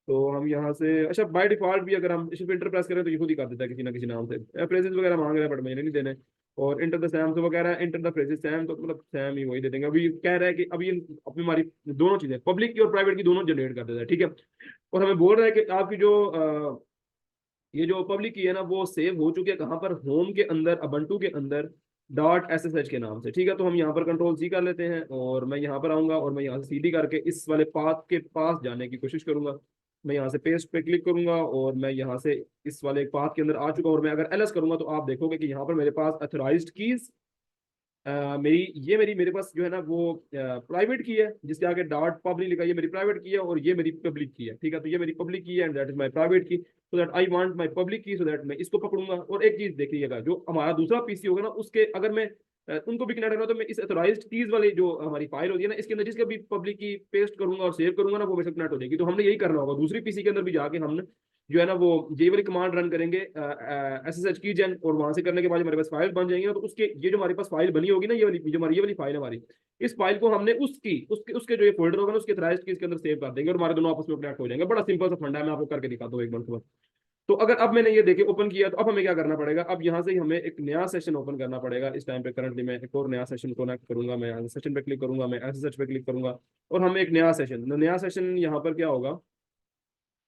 तो हम यहाँ से, अच्छा बाय डिफॉल्ट भी अगर हम इस पर इंटर प्रेस करें तो ये खुद ही कर देता है किसी ना किसी नाम से, फ्रेजेस वगैरह मांग रहा है बट मैंने नहीं देने, और इंटर द सैम, तो वो कह रहा है इंटर द फ्रेजेस सैम, तो मतलब सैम ही वही दे देंगे। अभी कह रहा है कि अभी अपनी हमारी दोनों चीजें पब्लिक की और प्राइवेट की दोनों जनरेट कर देता है, ठीक है। और हमें बोल रहा है कि आपकी जो ये जो पब्लिक की है ना वो सेव हो चुकी है कहाँ पर, होम के अंदर, अबंटू के अंदर डॉट एस एस एच के नाम से, ठीक है। तो हम यहाँ पर कंट्रोल सी कर लेते हैं और मैं यहाँ पर आऊंगा और मैं यहाँ से सीधी करके इस वाले पाथ के पास जाने की कोशिश करूंगा। मैं यहाँ से पेस्ट पे क्लिक करूंगा और मैं यहाँ से इस वाले पाथ के अंदर आ चुका हूँ, और मैं अगर एलएस करूंगा तो आप देखोगे कि यहाँ पर मेरे पास अथोराइज्ड कीज मेरी ये मेरे पास जो है ना वो प्राइवेट की है, जिसके आगे डॉट पब्लिक लिखा है, ये मेरी प्राइवेट की है, और ये मेरी पब्लिक की है, ठीक है। तो ये मेरी पब्लिक की है and that is my private key, so that I want my public key, so that मैं इसको पकड़ूंगा। और एक चीज देखिएगा, जो हमारा दूसरा पीसी होगा ना, उसके अगर मैं उनको भी कनेक्ट करना, तो मैं इस अथोराइज्ड कीज वाली जो हमारी फाइल होती है ना, इसके अंदर जिसके भी पब्लिक की पेस्ट करूंगा और सेव करूंगा ना, वो मेरे से कनेक्ट हो जाएगी। तो हमने यही करना होगा, दूसरी पीसी के अंदर भी जाके हमने जो है ना वो ये वाली कमांड रन करेंगे SSH की जेन, और वहां से करने के बाद हमारे पास फाइल बन जाएंगी ना, तो उसके ये जो हमारे पास फाइल बनी होगी ना, ये वाली जो हमारी ये वाली फाइल है हमारी, इस फाइल को हमने उसके जो ये फोल्डर होगा ना, उसके थ्राइज्ड की इसके अंदर सेव कर देंगे, और हमारे दोनों आपस में कनेक्ट हो जाएंगे। बड़ा सिंपल सा फंडा है, मैं आपको करके दिखाता हूँ एक बार। तो अगर अब मैंने ये देखे ओपन किया, तो अब हमें क्या करना पड़ेगा, अब यहाँ से ही हमें एक नया सेशन ओपन करना पड़ेगा। इस टाइम पे करंटली मैं एक और नया सेशन कनेक्ट करूंगा, मैं सेशन पे क्लिक करूंगा, मैं SSH पे क्लिक करूंगा, और हमें एक नया सेशन यहाँ पर क्या होगा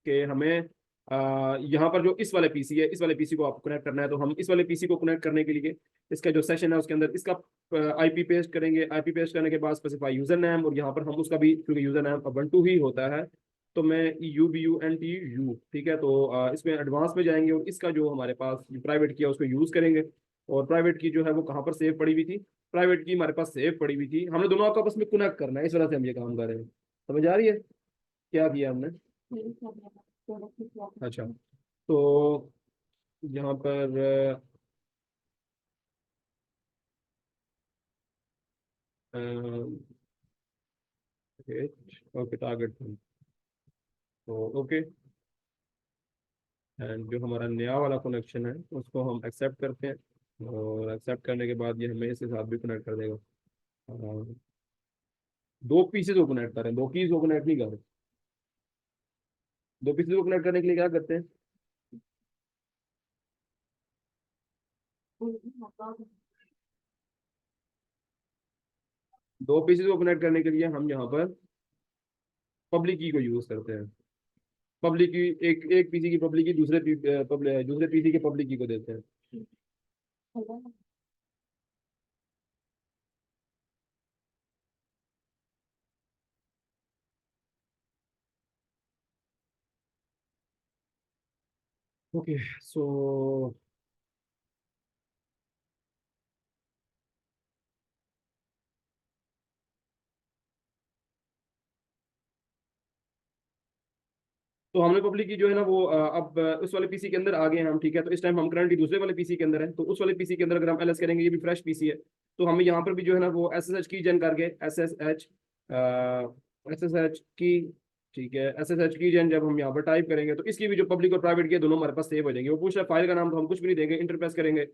कि हमें यहाँ पर जो इस वाले पीसी है, इस वाले पीसी को आपको कनेक्ट करना है। तो हम इस वाले पीसी को कनेक्ट करने के लिए इसका जो सेशन है उसके अंदर इसका आईपी पेस्ट करेंगे। आईपी पेस्ट करने के बाद स्पेसिफाई यूजर नेम, और यहाँ पर हम उसका भी, क्योंकि यूजर नेम ubuntu ही होता है, तो मैं UBUNTU, ठीक है। तो इसमें एडवांस में जाएंगे, और इसका जो हमारे पास प्राइवेट किया उसको यूज करेंगे। और प्राइवेट की जो है वो कहाँ पर सेव पड़ी हुई थी, प्राइवेट की हमारे पास सेव पड़ी हुई थी, हमने दोनों को आपस में कनेक्ट करना है, इस वजह से हम ये काम कर रहे हैं। समझ आ रही है क्या किया हमने? अच्छा, तो यहाँ पर ओके टारगेट, तो ओके। एंड जो हमारा नया वाला कनेक्शन है उसको हम एक्सेप्ट करते हैं, और एक्सेप्ट करने के बाद ये हमें इसके साथ भी कनेक्ट कर देगा। अ, दो पीसेस को कनेक्ट करें, दो कीज को कनेक्ट नहीं करें। दो पीसेस को कनेक्ट करने के लिए क्या करते हैं, दो पीसेस को कनेक्ट करने के लिए हम यहाँ पर पब्लिक की को यूज करते हैं। पब्लिक की एक एक पीसी की पब्लिक की दूसरे पीसी के पब्लिक की को देते हैं। ओके, सो तो हमने पब्लिक की जो है ना वो अब उस वाले पीसी के अंदर आ गए हैं हम, ठीक है। तो इस टाइम हम करंटली दूसरे वाले पीसी के अंदर है, तो उस वाले पीसी के अंदर अगर हम LS करेंगे, ये भी फ्रेश पीसी है, तो हमें यहाँ पर भी जो है ना वो SSH की जन करके SSH की, ठीक है, SSH की जन जब हम यहाँ पर टाइप करेंगे, तो इसकी भी जो पब्लिक और प्राइवेट की है, दोनों हमारे पास सेव हो जाएंगे। वो पूछ रहा है फाइल का नाम, तो हम कुछ भी नहीं देंगे, इंटरप्रेस करेंगे,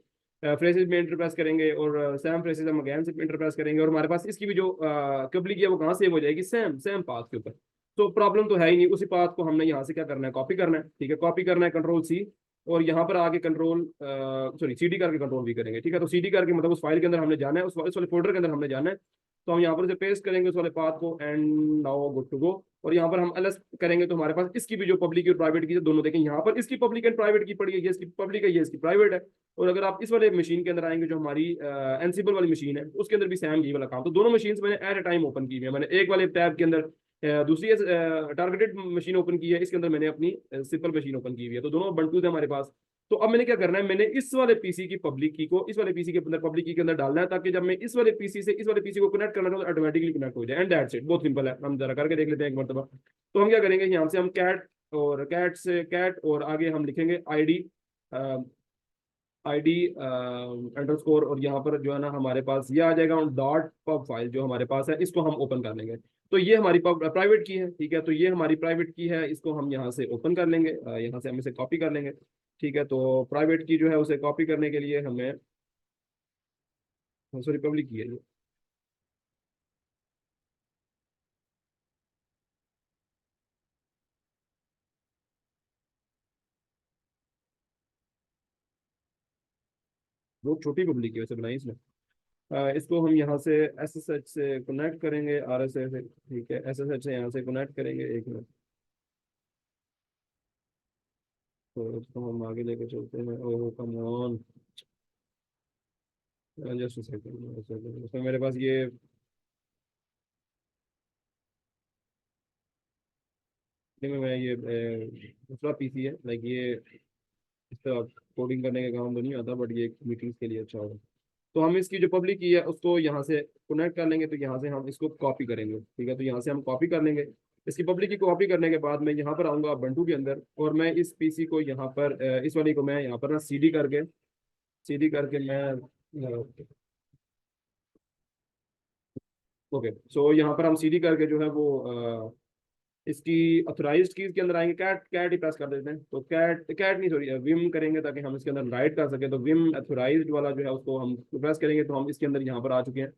फ्रेसेस में इंटरप्रेस करेंगे, और सैम फ्रेसेस हम अगेन से इंटरप्रेस करेंगे, और हमारे पास इसकी भी जो पब्लिक है वो कहाँ सेव हो जाएगी, सेम सेम पाथ के ऊपर। तो प्रॉब्लम तो है ही नहीं, उसी पाथ को हमने यहाँ से क्या करना है, कॉपी करना है, ठीक है। कॉपी करना है कंट्रोल C, और यहाँ पर आगे कंट्रोल सॉरी CD करके कंट्रोल V करेंगे, ठीक है। तो CD करके मतलब उस फाइल के अंदर हमने जाना है, उस वाले फोल्डर के अंदर हमने जाना है। तो हम यहाँ पर से पेस्ट करेंगे उस वाले पाथ को, and now good to go. और यहाँ पर हम LS करेंगे, तो हमारे पास इसकी भी जो पब्लिक और प्राइवेट की दोनों देखें, यहाँ पर इसकी पब्लिक एंड प्राइवेट की पड़ी है, ये इसकी पब्लिक है, ये इसकी प्राइवेट है। और अगर आप इस वाले मशीन के अंदर आएंगे, जो हमारी एनसिबल वाली मशीन है, उसके अंदर भी सेम ये वाला काम। तो दोनों मशीन मैंने एट ए टाइम ओपन की हुई है, मैंने एक वाले टैब के अंदर दूसरी टारगेटेड मशीन ओपन की है, इसके अंदर मैंने अपनी सिंपल मशीन ओपन की हुई है, तो दोनों बंटूज है हमारे पास। तो अब मैंने क्या करना है, मैंने इस वाले पीसी की पब्लिक की को इस वाले पीसी के अंदर पब्लिक की के अंदर डालना है, ताकि जब मैं इस वाले पीसी से इस वाले पीसी को कनेक्ट करना चाहूँ तो ऑटोमेटिकली कनेक्ट हो जाए, एंड दैट्स इट। बहुत सिंपल है, हम जरा करके देख लेते हैं एक मरतबा। तो हम क्या करेंगे, यहाँ से हम कैट, और कैट से कैट, और आगे हम लिखेंगे ID अंडरस्कोर, और यहाँ पर जो है ना हमारे पास ये आ जाएगा डॉट पब फाइल जो हमारे पास है, इसको हम ओपन कर लेंगे। तो ये हमारी प्राइवेट की है, ठीक है। तो ये हमारी प्राइवेट की है, इसको हम यहाँ से ओपन कर लेंगे, यहाँ से हम इसे कॉपी कर लेंगे, ठीक है। तो प्राइवेट की जो है उसे कॉपी करने के लिए हमें, सॉरी पब्लिक की है ये, बहुत छोटी पब्लिक की वैसे बनाई इसने। इसको हम यहाँ से SSH से कनेक्ट करेंगे, RSA से, ठीक है। SSH से यहाँ से कनेक्ट करेंगे, एक मिनट। तो इसको हम आगे लेके चलते हैं, ओह कम ऑन, जस्ट सेकंड। उसमें मेरे पास ये, नहीं मैं ये दूसरा पीसी है, लाइक ये, इस पर कोडिंग करने का काम तो नहीं आता, बट ये मीटिंग्स के लिए अच्छा होगा। तो हम इसकी जो पब्लिक की है उसको यहाँ से कनेक्ट कर लेंगे, तो यहाँ से हम इसको कॉपी करेंगे, ठीक है। तो यहाँ से हम कॉपी कर लेंगे। इसकी पब्लिक की कॉपी करने के बाद मैं यहाँ पर आऊँगा बंटू के अंदर, और मैं इस पीसी को यहाँ पर इस वाली को मैं यहाँ पर ना सीडी करके मैं ओके। सो यहाँ पर हम सीडी करके जो है वो इसकी ऑथराइज्ड कीज के अंदर आएंगे, कैट कैट ही प्रेस कर देते हैं। तो कैट कैट नहीं, सॉरी, विम करेंगे ताकि हम इसके अंदर राइट कर सके। तो विम ऑथराइज्ड वाला जो है उसको हम प्रेस करेंगे, तो हम इसके अंदर यहाँ पर आ चुके हैं।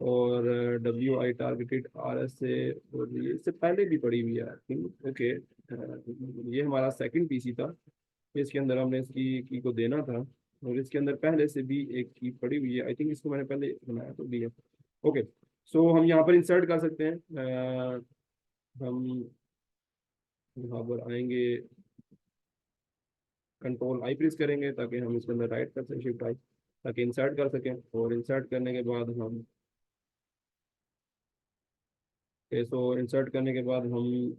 और WI टारगेटेड RS से, और ये इससे पहले भी पड़ी हुई है आई थिंक। ओके, ये हमारा सेकंड पीसी था, इसके अंदर हमने इसकी की को देना था, और इसके अंदर पहले से भी एक की पड़ी हुई है आई थिंक। इसको मैंने पहले बनाया तो दिया। ओके, सो हम यहाँ पर इंसर्ट कर सकते हैं। हम यहाँ पर आएंगे, कंट्रोल आई प्रेस करेंगे ताकि हम इसके अंदर राइट कर सकें, शिफ्ट आई, ताकि इंसर्ट कर सकें। और इंसर्ट करने के बाद हम सो इंसर्ट करने के बाद हम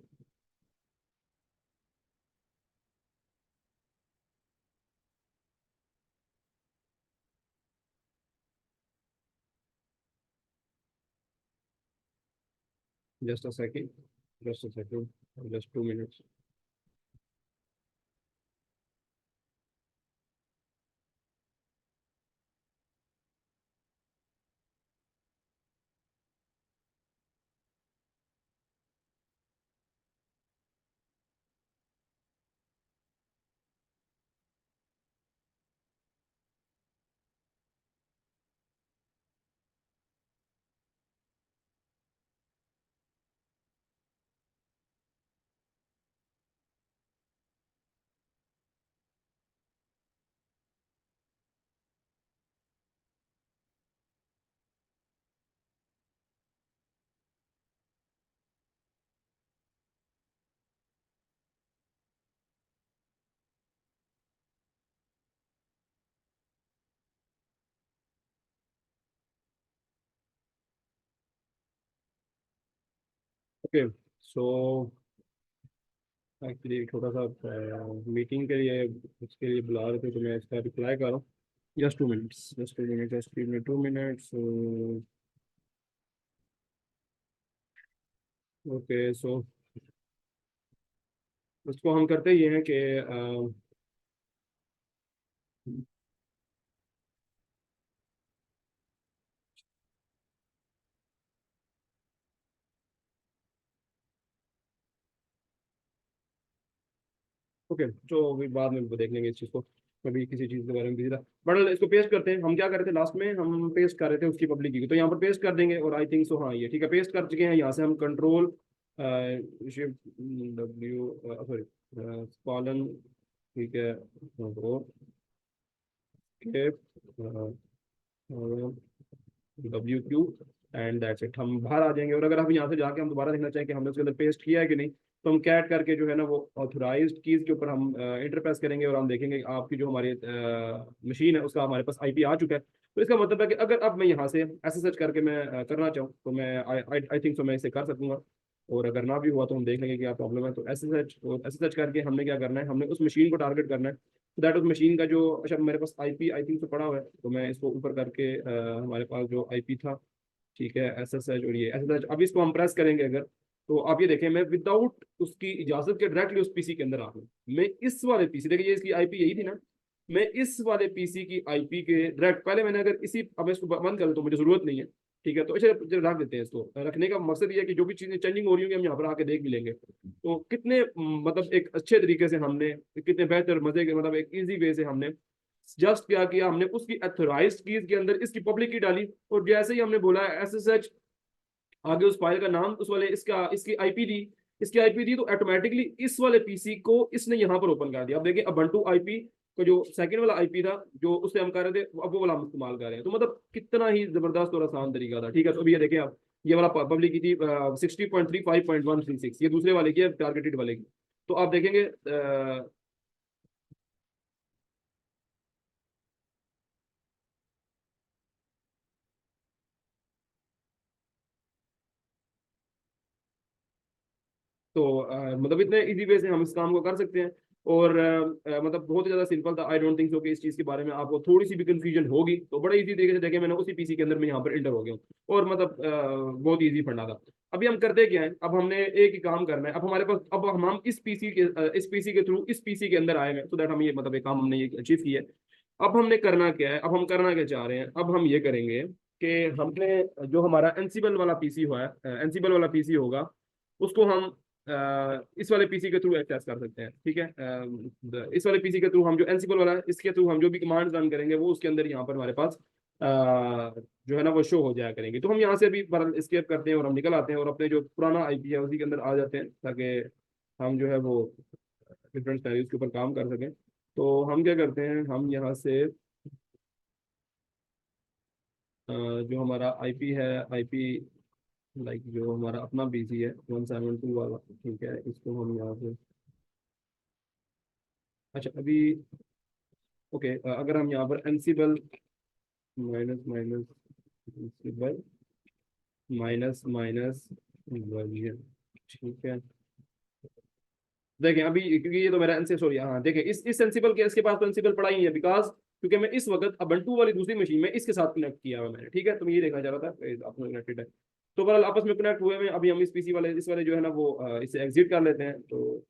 just a second, just a second, just 2 minutes. Okay, so actually छोटा सा मीटिंग के लिए उसके लिए बुला रहे थे, तो मैं इसका रिप्लाई कर रहा हूँ। Just 2 minutes, just 2 minute, just 2 minute okay. So उसको हम करते ये हैं कि ओके, तो अभी बाद में देख लेंगे इस चीज़ को, कभी किसी चीज़ के बारे में बिजी था। बट इसको पेस्ट करते हैं। हम क्या कर रहे थे लास्ट में, हम पेस्ट कर रहे थे उसकी पब्लिक की, तो यहाँ पर पेस्ट कर देंगे। और आई थिंक सो हाँ ये ठीक है, पेस्ट कर चुके हैं। यहाँ से हम control shift W, sorry, colon, ठीक है, WQ, एंड दैट्स इट। हम बाहर आ जाएंगे। और अगर हम यहाँ से जाके हम दोबारा देखना चाहें कि हमने उसके अंदर पेस्ट किया है कि नहीं, तो हम कैट करके जो है ना वो ऑथराइज्ड कीज के ऊपर हम इंटर प्रेस करेंगे, और हम देखेंगे कि आपकी जो हमारी मशीन है उसका हमारे पास IP आ चुका है। तो इसका मतलब है कि अगर अब मैं यहाँ से SSH करके मैं करना चाहूँ, तो मैं आई थिंक सो मैं इसे कर सकूंगा। और अगर ना भी हुआ तो हम देख लेंगे क्या प्रॉब्लम है। तो SSH करके हमने क्या करना है, हमने उस मशीन को टारगेट करना है। दैट उस मशीन का जो, अच्छा मेरे पास IP आई थिंक तो पड़ा हुआ है, तो मैं इसको ऊपर करके हमारे पास जो IP था, ठीक है, SSH, और ये SSH। अब इसको हम प्रेस करेंगे अगर, तो आप ये देखें मैं विदाउट उसकी इजाजत के डायरेक्टली उस पीसी के अंदर आ गया। मैं इस वाले पीसी, देखिए ये इसकी IP यही थी ना, मैं इस वाले पीसी की IP के डायरेक्ट, पहले मैंने अगर इसी, अब मैं इसको बंद कर दूं तो मुझे जरूरत नहीं है, ठीक है। तो अच्छा रख देते हैं इसको। रखने का मकसद ये है कि जो भी चीजें चेंजिंग हो रही होंगी हम यहाँ पर आके देख भी लेंगे। तो कितने मतलब एक अच्छे तरीके से हमने, कितने बेहतर मजे के, मतलब एक इजी वे से हमने जस्ट क्या किया, हमने उसकी अथोराइज्ड कीज के अंदर इसकी पब्लिक की डाली, और जैसे ही हमने बोला SSH, आगे उस फाइल का नाम, उस वाले इसका, इसकी IP दी तो ऑटोमेटिकली इस वाले पीसी को इसने यहाँ पर ओपन कर दिया। अब देखिए, अब Ubuntu IP को जो सेकंड वाला IP था जो उससे हम कर रहे थे, अब वो वाला हम इस्तेमाल कर रहे हैं। तो मतलब कितना ही जबरदस्त और आसान तरीका था, ठीक है। तो अभी ये देखिए आप, ये वाला पब्लिक की थी 60.35.136, ये दूसरे वाले की है, टारगेटेड वाले की। तो आप देखेंगे तो मतलब इतने इजी वे से हम इस काम को कर सकते हैं। और मतलब बहुत ही ज्यादा सिंपल था। आई डोंट थिंक सो कि इस चीज के बारे में आपको थोड़ी सी भी कंफ्यूजन होगी। तो बड़ा इजी तरीके से देखे मैंने उसी पीसी के अंदर में यहाँ पर इंटर हो गया हूँ, और मतलब बहुत इजी फंडा था। अभी हम करते क्या है, अब हमने एक ही काम करना है। अब हमारे पास, अब हम इस पीसी के थ्रू इस पीसी के अंदर आए हैं, सो दैट हम ये मतलब एक काम हमने ये अचीव किया है। अब हमने करना क्या है, अब हम करना क्या चाह रहे हैं, अब हम ये करेंगे कि हमने जो हमारा एनसीबल वाला पीसी हुआ है, एनसीबल वाला पीसी होगा, उसको हम इस वाले पीसी के थ्रू एक्सेस कर सकते हैं। ठीक है, इस वाले पीसी के थ्रू हम जो एनसीबल वाला है, इसके थ्रू हम जो भी कमांड रन करेंगे वो उसके अंदर यहाँ पर हमारे पास जो है ना वो शो हो जाया करेंगे। तो हम यहाँ से भी एस्केप करते हैं और हम निकल आते हैं और अपने जो पुराना आईपी है उसी के अंदर आ जाते हैं, ताकि हम जो है वो डिफरेंट सिनेरियोज के ऊपर काम कर सकें। तो हम क्या करते हैं, हम यहाँ से जो हमारा आईपी है, आईपी लाइक जो हमारा अपना पीसी है 172 वाला, ठीक है, इसको हम यहाँ से, अच्छा अभी ओके, अगर हम यहाँ पर Ansible minus minus Ansible minus minus version, ठीक है, देखें अभी क्योंकि ये तो मेरा एनसी सॉरी, हाँ देखें इस सेंसिबल के इसके पास तो सेंसिबल पड़ा ही है, बिकॉज क्योंकि मैं इस वक्त अबंटू वाली दूसरी मशीन में इसके साथ कनेक्ट किया हुआ मैंने। ठीक है, तो मैं ये देखना चाह रहा था आपने कनेक्टेड है, तो बहरहाल आपस में कनेक्ट हुए में अभी हम इस पीसी वाले इस वाले जो है ना वो इसे एग्जिट कर लेते हैं। तो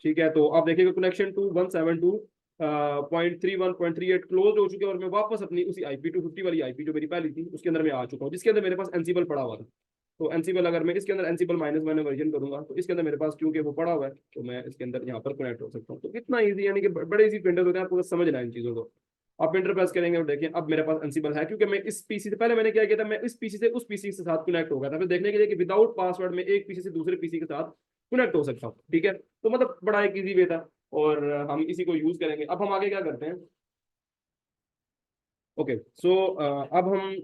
ठीक है, तो आप देखिएगा कनेक्शन टू 172.31.38 क्लोज हो चुके हैं, और मैं वापस अपनी उसी आईपी 250 वाली आईपी जो मेरी पहली थी उसके अंदर मैं आ चुका हूँ, जिसके अंदर मेरे पास एनसीबल पड़ा हुआ था। तो एनसीबल अगर मैं इसके अंदर एनसीबल माइनस मैंने वर्जन करूंगा तो इसके अंदर मेरे पास क्योंकि वो पड़ा हुआ है, तो मैं इसके अंदर यहाँ पर कनेक्ट हो सकता हूँ। तो कितना ईजी, यानी कि बड़े इजी प्रिंटर होते हैं, आपको बस समझना है इन चीजों को। आप प्रिंटर प्रेस करेंगे और देखिए अब मेरे पास एनसीबल है, क्योंकि मैं इस पीसी से पहले मैंने क्या किया था, मैं इस पीसी से उस पीसी के साथ कनेक्ट हो गया था, फिर देखने के लिए कि विदाउट पासवर्ड में एक पीसी से दूसरे पीसी के साथ कनेक्ट हो सकता हूँ। ठीक है, तो मतलब बड़ा एक इजी वे था, और हम इसी को यूज करेंगे। अब हम आगे क्या करते हैं, ओके सो अब हम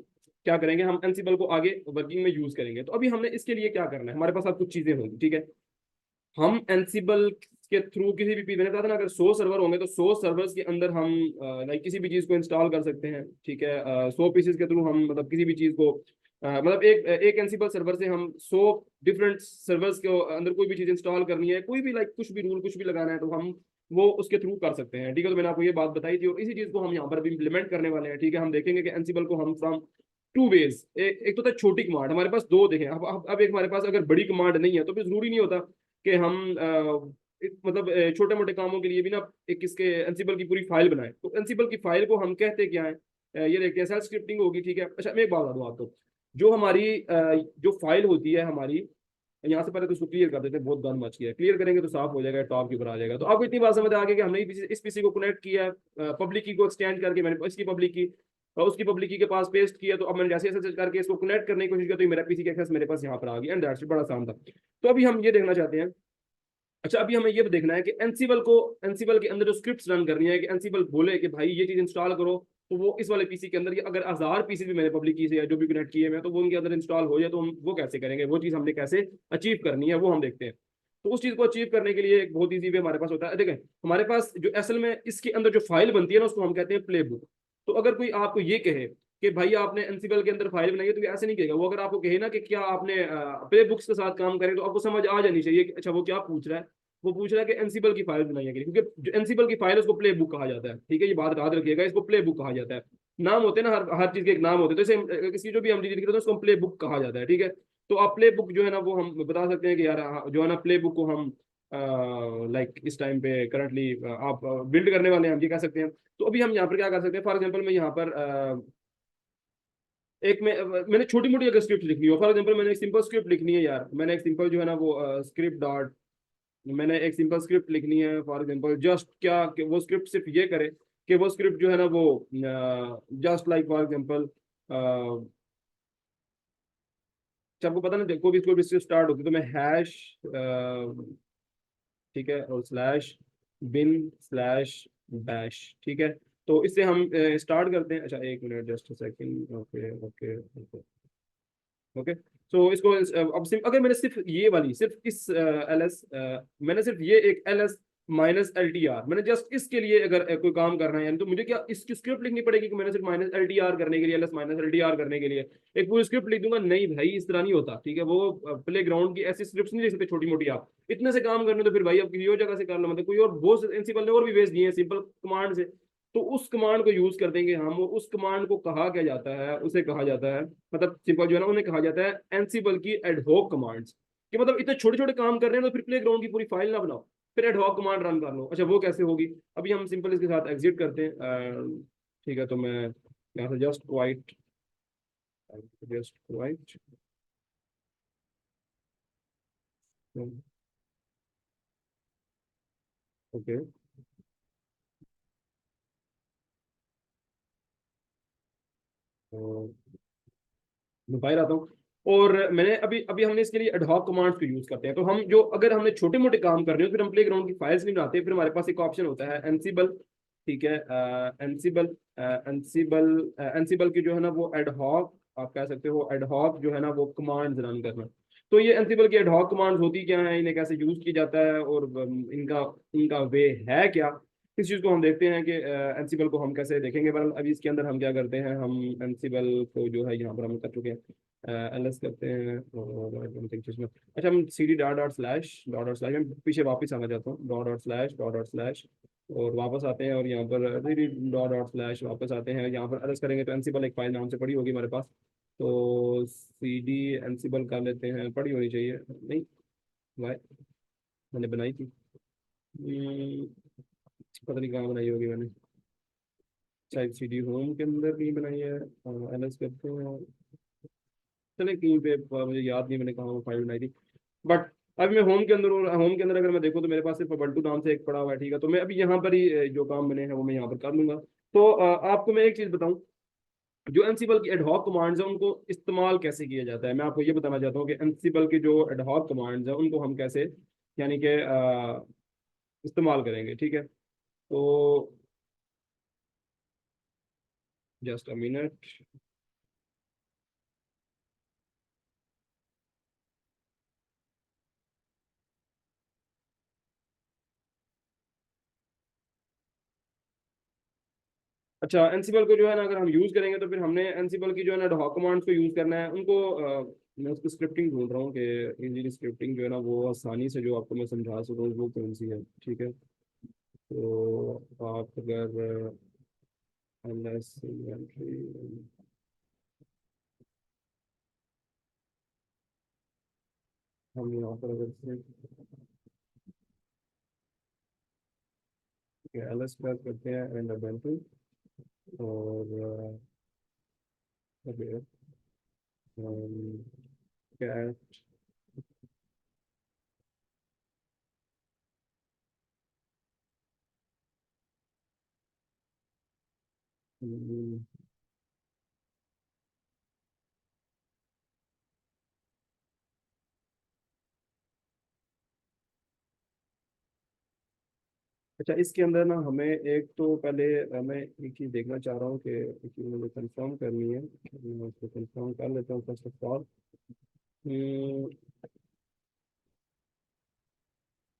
क्या करेंगे, हम एनसीबल को आगे वर्किंग में यूज करेंगे। तो अभी हमने इसके लिए क्या करना है, हमारे पास अब कुछ चीजें होंगी। ठीक है, हम एनसीबल के थ्रू किसी भी मैंने कहा था ना, अगर 100 सर्वर होंगे तो 100 सर्वर्स के अंदर हम लाइक किसी भी चीज को इंस्टॉल कर सकते हैं। ठीक है, 100 पीसेस के थ्रू हम मतलब किसी भी चीज को मतलब एक एनसीबल सर्वर से हम 100 डिफरेंट सर्वर्स के अंदर कोई भी चीज इंस्टॉल करनी है, कोई भी लाइक कुछ भी रूल कुछ भी लगाना है, तो हम वो उसके थ्रू कर सकते हैं। ठीक है, तो मैंने आपको ये बात बताई थी, और इसी चीज को हम यहाँ पर भी इम्प्लीमेंट करने वाले हैं। ठीक है, हम देखेंगे कि एनसीबल को हम फ्रॉम टू वेज, एक तो था छोटी कमांड, हमारे पास दो देखें। अब एक हमारे पास अगर बड़ी कमांड नहीं है तो फिर जरूरी नहीं होता कि हम मतलब छोटे मोटे कामों के लिए भी ना एक इसके एनसीबल की पूरी फाइल बनाए। तो एनसीबल की फाइल को हम कहते क्या है, ये देखते हैं, सेल्फ स्क्रिप्टिंग होगी। ठीक है, अच्छा मैं एक बात बता दूं आपको, जो हमारी जो फाइल होती है हमारी, यहाँ से पहले तो उसको क्लियर कर देते हैं, बहुत गंद मच गया है, क्लियर करेंगे तो साफ हो जाएगा, टॉप के ऊपर आ जाएगा। तो आपको इतनी बात समझ आ गई कि हमने इस पीसी को कनेक्ट किया, पब्लिक की को एक्सटेंड करके मैंने इसकी पब्लिक की और उसकी पब्लिक की के पास पेस्ट किया। तो अब मैंने जैसे जैसे करके इसको कनेक्ट करने की कोशिश की तो मेरा पीसी का एक्सेस मेरे पास यहाँ पर आ गया, एंड दैट्स इट, बड़ा आसान था। तो अभी हम ये देखना चाहते हैं, अच्छा अभी हमें ये देखना है कि एनसीबल के अंदर जो स्क्रिप्ट्स रन करनी है, कि एनसीबल बोले कि भाई ये चीज इंस्टॉल करो, तो वो इस वाले पीसी के अंदर, अगर 1000 पीसी भी मैंने पब्लिक की से या जो भी कनेक्ट किए हैं तो वो उनके अंदर इंस्टॉल हो जाए, तो हम वो कैसे करेंगे, वो चीज हमने कैसे अचीव करनी है वो हम देखते हैं। तो उस चीज को अचीव करने के लिए एक बहुत ईजी वे हमारे पास होता है। देखें हमारे पास जो असल में इसके अंदर जो फाइल बनती है ना, उसको हम कहते हैं प्ले बुक। तो अगर कोई आपको ये कहे कि भाई आपने एनसीबल के अंदर फाइल बनाई है, तो ये ऐसे नहीं कहेगा। वो अगर आपको कहे ना कि क्या आपने प्ले बुक्स के साथ काम करें, तो आपको समझ आ जानी चाहिए कि अच्छा वो क्या पूछ रहा है। वो पूछ रहा है कि एनसीबल की फाइल बनाई है, क्योंकि जो एनसीबल की फाइल है उसको प्ले बुक कहा जाता है। ठीक है, ये बात याद रखिएगा, इसको प्ले बुक कहा जाता है। नाम होते हैं ना, हर चीज के एक नाम होते हैं, तो इसे किसी जो भी हम चीज लिख रहे हैं उसको प्ले बुक कहा जाता है। ठीक है, तो आप प्ले बुक जो है ना वो हम बता सकते हैं कि यार जो है ना प्ले बुक को हम लाइक इस टाइम पे करंटली आप बिल्ड करने वाले हैं, हम ये कह सकते हैं। तो अभी हम यहाँ पर क्या कर सकते हैं, फॉर एग्जाम्पल मैं यहाँ पर एक में मैंने छोटी मोटी अगर स्क्रिप्ट लिखनी हो, फॉर एग्जाम्पल मैंने एक सिंपल स्क्रिप्ट लिखनी है यार, मैंने एक सिंपल जो है ना वो स्क्रिप्ट डॉट, मैंने एक सिंपल स्क्रिप्ट लिखनी है फॉर एग्जांपल, जस्ट क्या कि वो स्क्रिप्ट सिर्फ ये करे कि वो स्क्रिप्ट जो है ना वो जस्ट लाइक फॉर एग्जांपल, आपको पता ना कोई भी कोई भी स्टार्ट होती है तो मैं हैश, ठीक है, और स्लैश बिन स्लैश बैश। ठीक है, तो इससे हम स्टार्ट करते हैं। अच्छा एक minute, just second, okay okay okay okay. So इसको अब सिर्फ अगर मैंने सिर्फ ये वाली सिर्फ इस एल एस मैंने सिर्फ ये एक एल एस -LTR। मैंने जस्ट इसके लिए अगर कोई काम करना है यानी, तो मुझे क्या इसकी स्क्रिप्ट लिखनी पड़ेगी कि मैंने सिर्फ -LTR करने के लिए, -LTR करने के लिए एक पूरी स्क्रिप्ट लिख दूंगा? नहीं भाई, इस तरह नहीं होता, ठीक है। वो प्ले ग्राउंड की ऐसी स्क्रिप्ट नहीं लिख सकते छोटी मोटी आप। इतने से काम करने तो फिर भाई आप किसी और जगह से कर लो, मतलब कोई और बहुत एनसीबल ने और भी वेज दिए हैं सिंपल कमांड से। तो उस कमांड को यूज कर देंगे हम, और उस कमांड को कहा क्या जाता है, उसे कहा जाता है, मतलब सिंपल जो है ना, उन्हें कहा जाता है एनसीबल की एडहॉक कमांड्स। कि मतलब इतने छोटे छोटे काम कर रहे हैं तो फिर प्ले ग्राउंड की पूरी फाइल ना बनाओ, फिर एडहॉक कमांड रन कर लो। अच्छा वो कैसे होगी? अभी हम सिंपल इसके साथ एग्जिट करते हैं। ठीक है, तो मैं यहाँ से जस्ट क्वाइट ओके, तो मैं बाहर आता हूँ। और मैंने अभी अभी हमने इसके लिए एडहॉक कमांड्स को यूज करते हैं। तो हम जो अगर हमने छोटे मोटे काम कर रहे हो, फिर हम प्ले ग्राउंड की फाइल्स नहीं बनाते, फिर हमारे पास एक ऑप्शन होता है एनसीबल। ठीक है, एनसीबल एनसीबल एनसीबल की जो है ना वो एडहॉक, आप कह सकते हो एडहॉक जो है ना वो कमांड्स रन करना। तो ये एनसीबल की एडहॉक कमांड्स होती क्या है, इन्हें कैसे यूज किया जाता है, और इनका इनका वे है क्या, इस चीज को हम देखते हैं कि एनसीबल को हम कैसे देखेंगे। पर अभी इसके अंदर हम क्या करते हैं, हम एनसीबल को जो है यहाँ पर हम कर चुके हैं, एलएस करते हैं, और अच्छा हम सीडी डॉट डॉट स्लैश मैं पीछे वापस आना चाहता हूँ, डॉट डॉट स्लैश और वापस आते हैं, और यहाँ पर सीडी डॉट डॉट स्लैश वापस आते हैं। यहाँ पर एलएस करेंगे तो एनसीबल एक फाइल नाम से पड़ी होगी हमारे पास। तो सीडी एनसीबल कर लेते हैं, पड़ी होनी चाहिए, नहीं भाई मैंने बनाई थी। पता नहीं कहाँ बनाई होगी मैंने, शायद सीडी होम के अंदर नहीं बनाई है। एलएस करते हैं, चले कहीं पे, मुझे याद नहीं मैंने कहाँ वो फाइल बनाई थी। बट अभी मैं होम के अंदर हूँ, होम के अंदर अगर मैं देखूँ तो मेरे पास सिर्फ बल्टू नाम से एक पड़ा हुआ है, ठीक है। तो मैं अभी यहाँ पर ही जो काम बने हैं वो मैं यहाँ पर कर लूंगा। तो आपको मैं एक चीज बताऊं, जो एनसीबल की एडहॉक कमांड्स है उनको इस्तेमाल कैसे किया जाता है, मैं आपको ये बताना चाहता हूँ कि एनसीबल की जो एडहॉक कमांड्स है उनको हम कैसे यानी कि इस्तेमाल करेंगे, ठीक है। तो जस्ट अ मिनट। अच्छा, एनसीबल को जो है ना अगर हम यूज करेंगे तो फिर हमने एनसीबल की जो है ना डॉक कमांड्स को यूज करना है उनको। मैं उसकी स्क्रिप्टिंग ढूंढ रहा हूँ कि इजीली स्क्रिप्टिंग जो है ना वो आसानी से जो आपको मैं समझा सकूँ वो कौन सी है, ठीक है। तो आप अगर एलएस इन्वेंट्री, हम यहाँ पर अगर एलएस प्रेस करते हैं एंड इन्वेंट्री, और कैट, अच्छा इसके अंदर ना हमें एक तो पहले मैं एक चीज देखना चाह रहा हूँ कि एक चीज मुझे कंफर्म करनी है, मैं उसको कंफर्म कर लेता हूँ फर्स्ट ऑफ ऑल।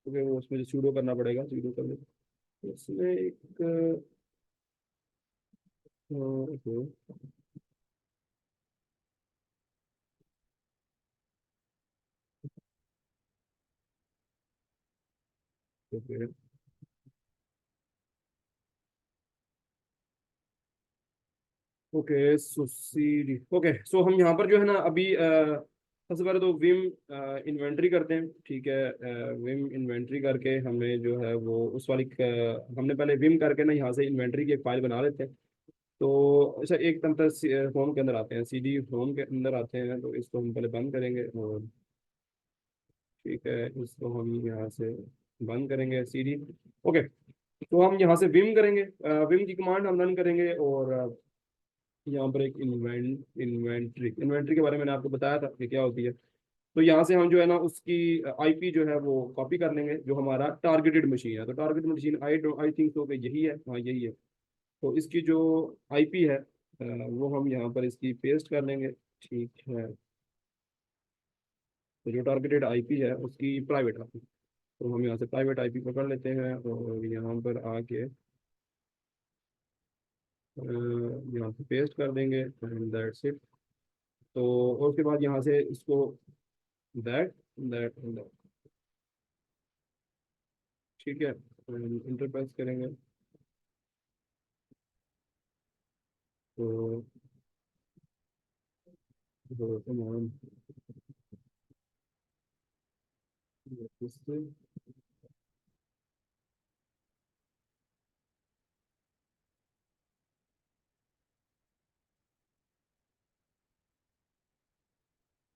क्योंकि वो उसमें सूडो करना पड़ेगा, सूडो कर ले तो इसमें एक ओके, ओके, ओके, सो सी ओके, सो हम यहाँ पर जो है ना अभी सबसे पहले तो विम इन्वेंट्री करते हैं, ठीक है। विम इन्वेंट्री करके हमें जो है वो उस वाली हमने पहले विम करके ना यहाँ से इन्वेंट्री की एक फाइल बना लेते हैं। तो अच्छा एक तंत्र होम के अंदर आते हैं, सीडी होम के अंदर आते हैं, तो इसको हम पहले बंद करेंगे, और ठीक है इसको हम यहाँ से बंद करेंगे सीडी। ओके, तो हम यहाँ से विम करेंगे, विम की कमांड हम रन करेंगे, और यहाँ पर एक इन्वेंट्री इन्वेंट्री के बारे में मैंने आपको बताया था कि क्या होती है। तो यहाँ से हम जो है ना उसकी आईपी जो है वो कॉपी कर लेंगे, जो हमारा टारगेटेड मशीन है। तो टारगेटेड मशीन आई थिंक तो कि यही है, हाँ यही है। तो इसकी जो आईपी है वो हम यहाँ पर इसकी पेस्ट कर लेंगे, ठीक है। तो जो टारगेटेड आईपी है उसकी प्राइवेट आईपी, तो हम यहाँ से प्राइवेट आईपी पकड़ लेते हैं और यहाँ पर आके यहाँ पे पेस्ट कर देंगे एंड दैट्स इट। तो और उसके बाद यहाँ से इसको दैट दैट दैट, ठीक है, इंटर प्रेस करेंगे तो तमाम इससे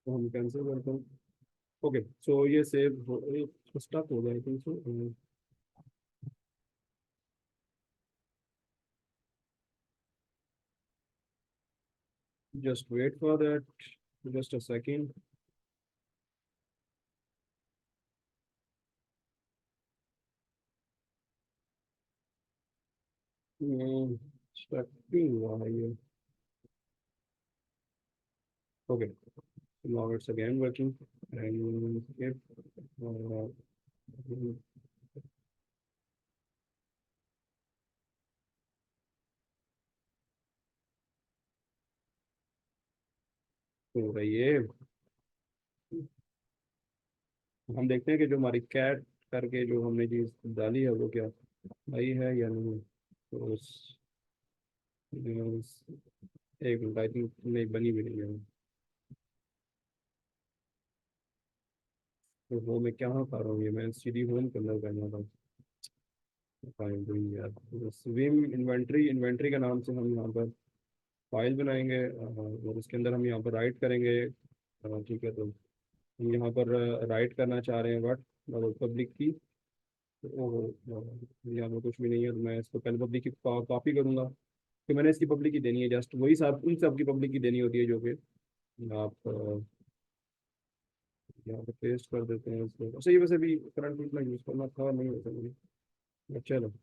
तो हम कैंसिल करते हैं। ओके, सो ये सेव हो स्टक हो गया I think so. Just wait for that, just a second. Stuck क्यों हुआ है ये? Okay, now it's again working and if uh, तो भाई ये हम देखते हैं कि जो हमारी कैट करके जो हमने चीज डाली है वो क्या आई है या नहीं। तो एक मिनट, आई थिंक नहीं बनी भी नहीं है। तो वो मैं क्या कर रहा हूँ, ये मैं सीडी होम के अंदर करना था। फाइल doing यार स्विम इन्वेंट्री, इन्वेंट्री का नाम से हम यहाँ पर फाइल बनाएंगे और उसके अंदर हम यहाँ पर राइट करेंगे। ठीक है, तो हम यहाँ पर राइट करना चाह रहे हैं बट पब्लिक की। तो यहाँ पर कुछ भी नहीं है, तो मैं इसको पहले पब्लिक की कॉपी करूँगा। तो मैंने इसकी पब्लिक की देनी है, जस्ट वही सब उन सब की पब्लिक की देनी होती है जो कि आप यहाँ पे पेस्ट कर देते हैं इसको। अच्छा, ये वैसे भी करंट इतना यूज़ करना था नहीं वैसे मुझे। चलो,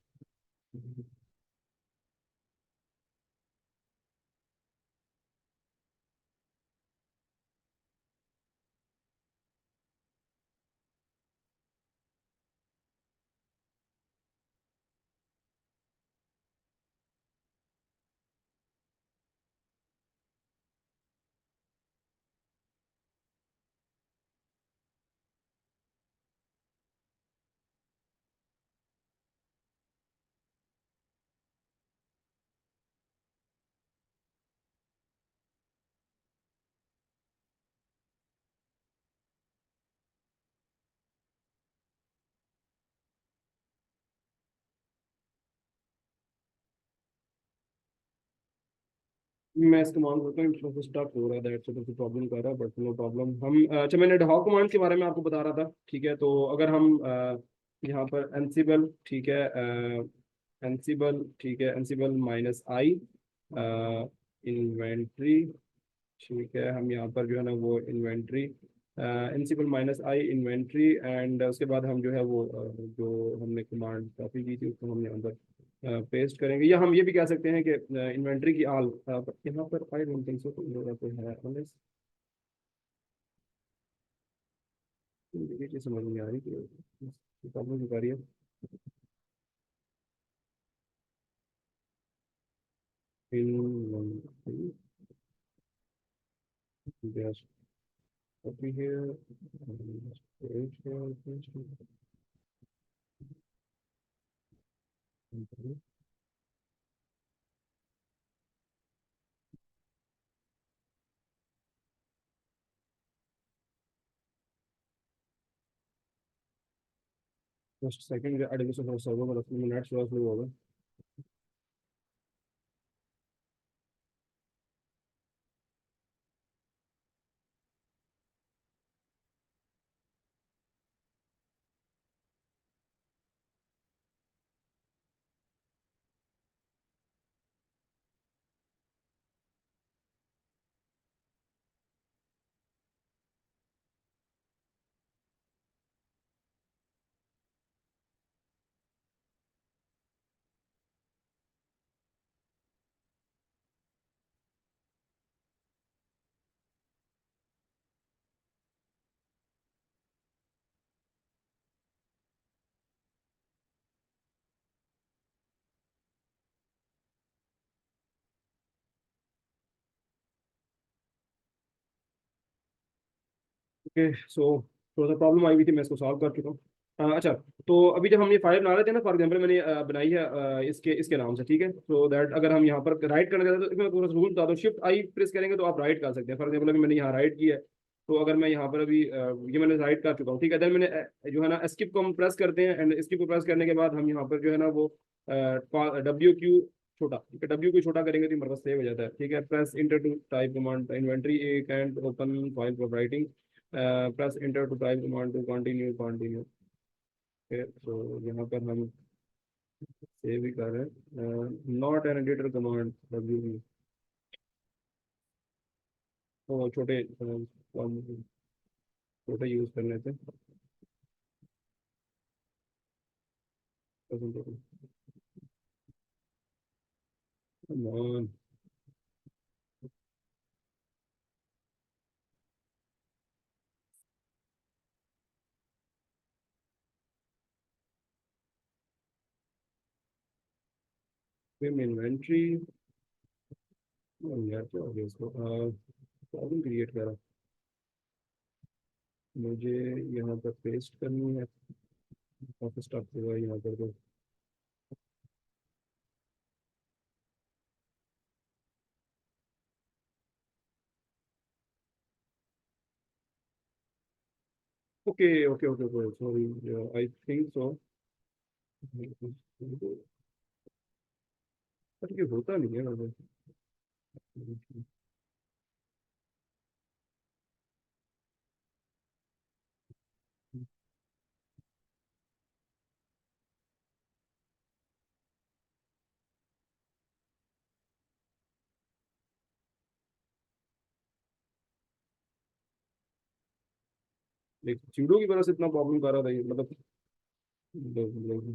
मैं इस्तेमाल करता हूँ थोड़ा सा स्टक हो रहा है, दैट से तो प्रॉब्लम कर रहा है बट नो प्रॉब्लम। हम अच्छा, मैंने डॉग कमांड के बारे में आपको बता रहा था, ठीक है। तो अगर हम यहाँ पर एनसीबल, ठीक है, एनसीबल, ठीक है, एनसीबल माइनस आई इन्वेंट्री, ठीक है, हम यहाँ पर जो है ना वो inventory Ansible minus I inventory and उसके बाद हम जो है वो जो हमने कमांड कॉपी की थी उसको हम यहाँ पर पेस्ट करेंगे। या हम ये भी कह सकते हैं कि इन्वेंट्री की आल यहाँ पर आई डोंट थिंक सो तो है unless- ये चीज़ समझ नहीं आ रही कि प्रॉब्लम क्या रही है। Inventory just copy here, paste here, just second अड़ेगा सौ सर्वर मतलब मिनट स्लो होगा। ओके सो थोड़ा सा प्रॉब्लम आई हुई थी, मैं इसको सॉल्व कर चुका हूँ। अच्छा, तो अभी जब हम ये फाइल बना रहे थे ना, फॉर एग्जांपल मैंने बनाई है इसके इसके नाम से, ठीक है। सो दैट अगर हम यहाँ पर राइट करना चाहते हैं तो मैं थोड़ा सा रूल बता दूँ, शिफ्ट आई प्रेस करेंगे तो आप राइट कर सकते हैं। फॉर एग्जाम्पल अभी मैंने यहाँ राइट किया है, तो अगर मैं यहाँ पर अभी ये मैंने राइट कर चुका हूँ, ठीक है। देन मैंने जो है ना एस्केप को हम प्रेस करते हैं, एंड एस्केप को प्रेस करने के बाद हम यहाँ पर जो है ना वो डब्ल्यू क्यू छोटा, ठीक है, डब्ल्यू को छोटा करेंगे तो हमारे पास सेव हो जाता है, ठीक है। Press enter to type command inventory A can't open file for writing, press enter to type command to continue. Okay, तो यहाँ पर हम सेव भी कर रहे हैं, not an editor command W, वो छोटे छोटे यूज करने थे। इन्वेंट्री यार, क्या हो गया इसको, प्रॉब्लम क्रिएट करा मुझे, यहाँ पर पेस्ट करनी है, ऑफिस स्टाफ हुआ यहाँ पर तो। Okay okay okay okay, sorry, I think so. But ये होता नहीं है मतलब। एक सूडो की वजह से इतना प्रॉब्लम कर रहा था ये, मतलब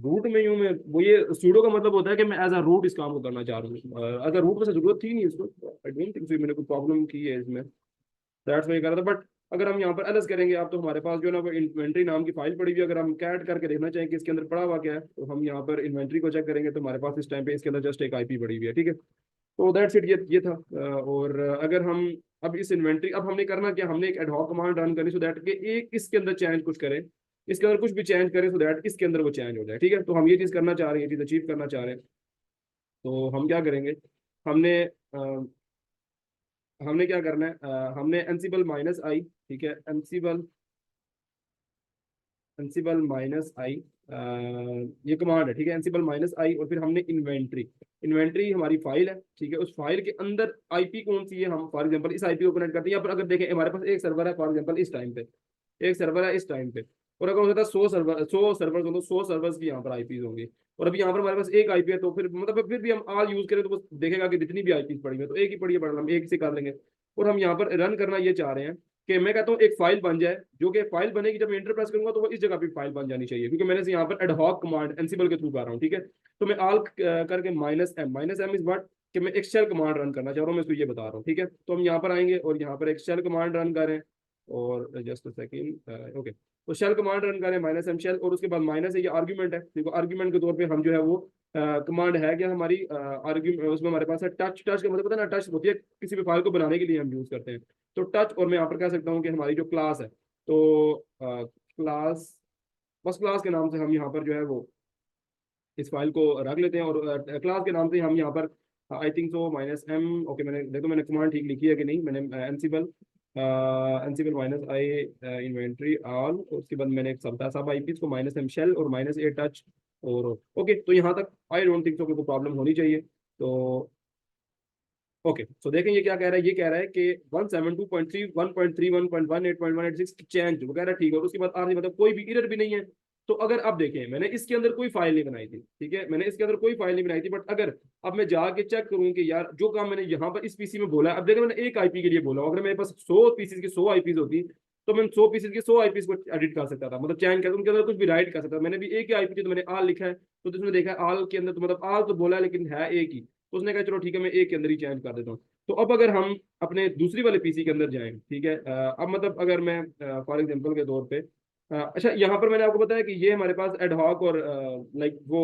रूट में यूं मैं वो, ये सूडो का मतलब होता है कि मैं एज अ रूट इस काम को करना चाह रहा हूँ, अगर रूट में से जरूरत थी नहीं इसको। आई डोंट थिंक मैंने कोई प्रॉब्लम की है इसमें, दैट्स वाई कर रहा था। बट अगर हम यहाँ पर एलएस करेंगे आप, तो हमारे पास जो है ना वो इन्वेंट्री नाम की फाइल पड़ी हुई है। अगर हम कैट करके देखना चाहें कि इसके अंदर पड़ा हुआ क्या है, तो हम यहाँ पर इन्वेंट्री को चेक करेंगे, तो हमारे पास इस टाइम पे इसके अंदर जस्ट एक आईपी पड़ी हुई है, ठीक है। तो दैट्स इट, ये था। और अगर हम अब इस इन्वेंट्री, अब हमने करना क्या, हमने एक एडहॉक कमांड रन करनी, सो दैट कि एक इसके अंदर चेंज कुछ करें, इसके अंदर कुछ भी चेंज करें, सो दैट इसके अंदर वो चेंज हो जाए, ठीक है। तो हम ये चीज़ करना चाह रहे हैं, ये चीज़ अचीव करना चाह रहे हैं। तो हम क्या करेंगे, हमने हमने क्या करना है, हमने एनसिबल माइनस आई, ठीक है, एनसिबल एनसिबल माइनस आई, ये कमांड है, ठीक है, एनसिबल माइनस आई। और फिर हमने इन्वेंट्री, इन्वेंट्री हमारी फाइल है, ठीक है। उस फाइल के अंदर आईपी कौन सी है, हम फॉर एग्जांपल इस आईपी को कनेक्ट करते हैं। यहाँ पर अगर देखें हमारे पास एक सर्वर है, फॉर एग्जांपल इस टाइम पे एक सर्वर है इस टाइम पे, और अगर हो सकता है 100 सर्वर, 100 सर्वर, तो 100 सर्वर्स की यहाँ पर आईपीज होंगी। और अभी यहाँ पर हमारे पास एक आईपी है, तो फिर मतलब फिर भी हम आल यूज करें तो बस देखेगा कि जितनी भी आईपीज पड़ी है तो एक ही पड़ी है, बड़ा हम एक से कर लेंगे। और हम यहाँ पर रन करना ये चाह रहे हैं कि मैं कहता हूँ एक फाइल बन जाए, जो कि फाइल बनेगी जब मैं एंटर प्रेस करूंगा तो वो इस जगह पे फाइल बन जानी चाहिए, क्योंकि मैंने यहाँ पर एडहॉक कमांड एनसिबल के थ्रू कर रहा हूँ, ठीक है। तो मैं आल करके माइनस एम इज व्हाट, कि मैं एक शेल कमांड रन करना चाह रहा हूँ, मैं इसको ये बता रहा हूँ, ठीक है। तो हम यहाँ पर आएंगे और यहाँ पर एक शेल कमांड रन करें, और जस्ट सेकेंड, ओके। तो शेल कमांड रन करें माइनस एम शेल, और उसके बाद माइनस है, ये आर्ग्यूमेंट है, देखो आर्ग्यूमेंट के तौर पे हम जो है वो कमांड है क्या हमारी, आर्ग्यूमेंट उसमें हमारे पास है टच। टच का मतलब पता है ना, टच होती है किसी भी फाइल को बनाने के लिए हम यूज करते हैं। तो टच, और मैं यहाँ पर कह सकता हूँ कि हमारी जो क्लास है, तो क्लास, बस क्लास के नाम से हम यहाँ पर जो है वो इस फाइल को रख लेते हैं, और क्लास के नाम से हम यहाँ पर I think so minus M, okay, मैंने देखो मैंने कमांड ठीक लिखी है कि नहीं, मैंने एनसिबल एनसिबल माइनस आई इन्वेंट्री ऑल, उसके बाद मैंने एक सब आईपी को माइनस एम शेल और माइनस ए टच, और ओके। तो यहाँ तक आई डोंट थिंक सो कोई प्रॉब्लम होनी चाहिए। तो ओके, सो देखें ये क्या कह रहा है, ये कह रहा है कि 172.3 1.31.18.186 चेंज वगैरह, ठीक है। और उसके बाद आगे मतलब कोई भी एरर भी नहीं है। तो अगर आप देखें, मैंने इसके अंदर कोई फाइल नहीं बनाई थी, ठीक है, मैंने इसके अंदर कोई फाइल नहीं बनाई थी, बट अगर अब मैं जाके चेक करूं कि यार जो काम मैंने यहाँ पर इस पीसी में बोला है, अब देखो मैंने एक आईपी के लिए बोला, अगर मेरे पास 100 पीसीज की 100 आईपीज होती, तो मैं 100 पीसीज की 100 आईपीज को एडिट कर सकता था, मतलब चेंज कर उनके अंदर कुछ भी राइट कर सकता था। मैंने भी एक ही आईपी थी, तो मैंने आल लिखा है, तो उसने देखा आल के अंदर, तो मतलब आल तो बोला है लेकिन है एक ही, तो उसने कहा चलो ठीक है मैं एक के अंदर ही चेंज कर देता हूँ। तो अब अगर हम अपने दूसरी वाले पीसी के अंदर जाएं, ठीक है, अब मतलब अगर मैं फॉर एग्जांपल के तौर पे अच्छा, यहाँ पर मैंने आपको बताया कि ये हमारे पास एडहॉक और लाइक वो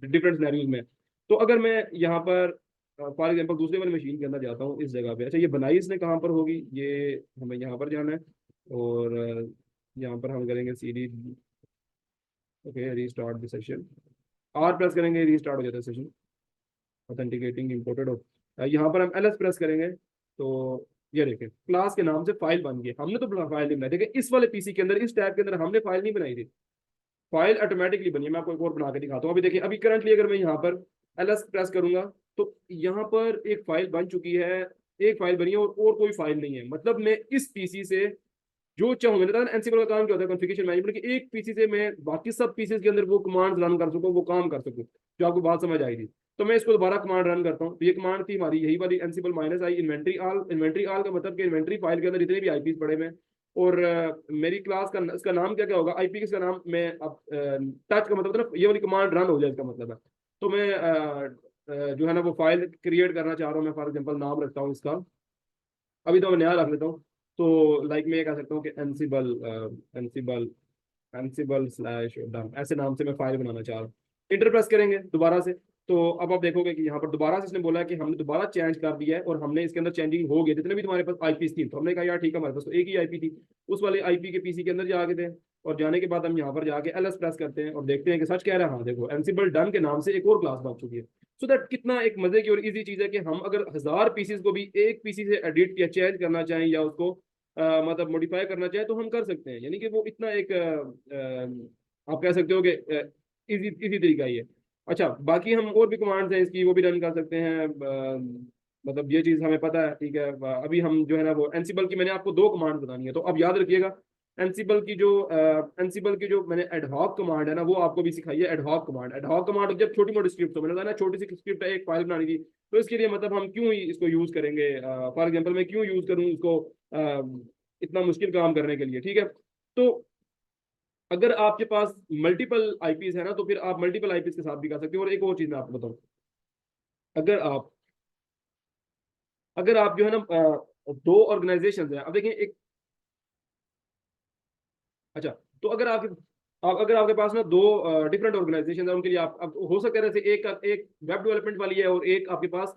डिफरेंट सिनेरियोज में। तो अगर मैं यहाँ पर फॉर एग्जांपल दूसरे वाली मशीन के अंदर जाता हूँ इस जगह पे, अच्छा ये बनाई इसने कहाँ पर होगी, ये हमें यहाँ पर जाना है, और यहाँ पर हम करेंगे CD। Okay, restart the session. R press करेंगे, रीस्टार्ट हो जाता है सेशन। ऑथेंटिकेटिंग इम्पोर्टेड हो, यहाँ पर हम LS प्रेस करेंगे तो ये देखिए क्लास के नाम से फाइल बन गई। हमने तो फाइल नहीं बनाई, देखिए इस वाले पीसी के अंदर, इस टैब के अंदर हमने फाइल नहीं बनाई थी, फाइल ऑटोमेटिकली बनी है। मैं आपको एक और बना के दिखाता हूँ। अभी देखिए, अभी करंटली अगर मैं यहाँ पर LS प्रेस करूंगा तो यहाँ पर एक फाइल बन चुकी है, एक फाइल बनी है और कोई फाइल नहीं है। मतलब मैं इस पीसी से जो चाहूँ, मैंने बताया एनसिबल का काम क्या होता है, कॉन्फ़िगरेशन मैनेजमेंट, कि एक पीसी से मैं बाकी सब पीसीज के अंदर वो कमांड रन कर सकूँ, वो काम कर सकूँ। जो आपको बात समझ आएगी, तो मैं इसको दोबारा कमांड रन करता हूँ। तो ये कमांड थी हमारी यही वाली, एनसिबल -i inventory all. Inventory all का मतलब कि इन्वेंट्री फाइल के अंदर जितने भी आईपीस पड़े हुए हैं, और मेरी क्लास का इसका नाम क्या क्या होगा, आईपी का नाम मैं अब टच का मतलब ना, ये वाली कमांड रन हो जाए इसका मतलब है। तो मैं जो है ना वो फाइल क्रिएट करना चाह रहा हूँ, मैं फॉर एग्जाम्पल नाम रखता हूँ इसका, अभी तो मैं नया रख लेता हूँ। तो लाइक मैं ये कह सकता हूँ कि एनसिबल एनसिबल एनसिबल स्लैश डम, ऐसे नाम से मैं फाइल बनाना चाह रहा हूँ। इंटर प्रेस करेंगे दोबारा से, तो अब आप देखोगे कि यहाँ पर दोबारा से इसने बोला है कि हमने दोबारा चेंज कर दिया है, और हमने इसके अंदर चेंजिंग हो गई। जितने भी तुम्हारे पास आईपीस थी, तो हमने कहा यार ठीक है, हमारे पास तो एक ही आईपी थी, उस वाले आईपी के पीसी के अंदर जाके थे। और जाने के बाद हम यहाँ पर जाके LS प्रेस करते हैं और देखते हैं कि सच कह रहा है। हाँ देखो, एनसिबल डन के नाम से एक और क्लास बन चुकी है। सो दैट कितना एक मजे की और इजी चीज है कि हम अगर 1000 पीसीज को भी एक पीसी से एडिट या चेंज करना चाहें, या उसको मतलब मॉडिफाई करना चाहें, तो हम कर सकते हैं। यानी कि वो इतना एक आप कह सकते हो कि इजी इजी तरीका ही है। अच्छा, बाकी हम और भी कमांड्स हैं इसकी, वो भी रन कर सकते हैं। मतलब ये चीज़ हमें पता है, ठीक है। अभी हम जो है ना वो एनसिबल की मैंने आपको दो कमांड बतानी है, तो अब याद रखिएगा। एनसिबल की जो मैंने एडहॉक कमांड है ना, वो आपको भी सिखाई है। एडहॉक कमांड, एडहॉक कमांड जब छोटी मोटी स्क्रिप्ट हो, मैंने बताया ना छोटी सी स्क्रिप्ट है, एक फाइल बनानी थी, तो इसके लिए मतलब हम क्यों ही इसको यूज करेंगे। फॉर एग्जाम्पल मैं क्यों यूज करूँ उसको इतना मुश्किल काम करने के लिए, ठीक है। तो अगर आपके पास मल्टीपल आईपीस है ना, तो फिर आप मल्टीपल आईपीस के साथ भी कर सकते हो। और एक और चीज मैं आपको बताऊं, अगर आप जो है ना दो ऑर्गेनाइजेशन है, अब देखिए एक, अच्छा, तो अगर आपके पास ना दो डिफरेंट ऑर्गेनाइजेशन है, उनके लिए आप अब हो सकता है जैसे एक एक वेब डेवलपमेंट वाली है और एक आपके पास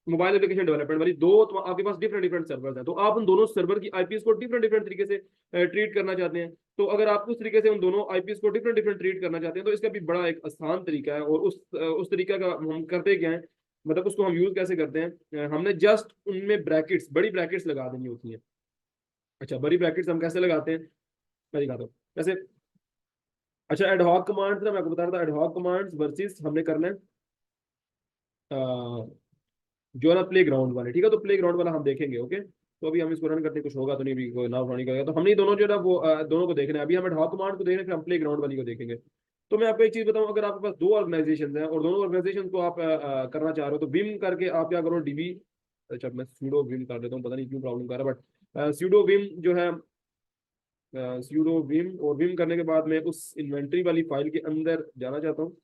मोबाइल एप्लीकेशन डेवलपमेंट वाली, दो तो आपके पास डिफरेंट डिफरेंट सर्वर हैं। तो आप उन दोनों सर्वर की आईपीएस को डिफरेंट डिफरेंट तरीके से ट्रीट करना चाहते हैं। तो अगर आप उस तरीके से उन दोनों आईपीएस को डिफरेंट डिफरेंट ट्रीट करना चाहते हैं, तो इसका भी बड़ा एक आसान तरीका है। और उस तरीका का हम करते क्या है, मतलब उसको हम यूज कैसे करते हैं, हमने जस्ट उनमें ब्रैकेट्स, बड़ी ब्रैकेट्स लगा देनी होती हैं। अच्छा, बड़ी ब्रैकेट्स हम कैसे लगाते हैं, मैं दिखाता हूँ जैसे। अच्छा, एडहॉक कमांड्स ना, मैं आपको बता रहा था, एडहॉक कमांड्स वर्सेस हमने करना है जो है ना प्ले ग्राउंड वाले, ठीक है। तो प्ले ग्राउंड वाला हम देखेंगे, ओके। तो अभी हम इसको रन करते कुछ होगा तो नहीं, भी कोई नाव नहीं करेगा, तो हमने दोनों जो है ना वो दोनों को देखना है। अभी हम एडहॉक कमांड को देख रहे हैं, फिर हम प्ले ग्राउंड वाली को देखेंगे। तो मैं आपको एक चीज बताऊं, अगर आपके पास दो ऑर्गेनाइजेशन हैं और दोनों ऑर्गेनाइजेशन को आप करना चाह रहे हो, तो विम करके आप क्या करो, डीबी, अच्छा मैं सूडो विम कर देता हूँ, पता नहीं क्यों प्रॉब्लम कर रहा है, बट सूडो विम जो है, सूडो विम, और विम करने के बाद मैं उस इन्वेंट्री वाली फाइल के अंदर जाना चाहता हूँ।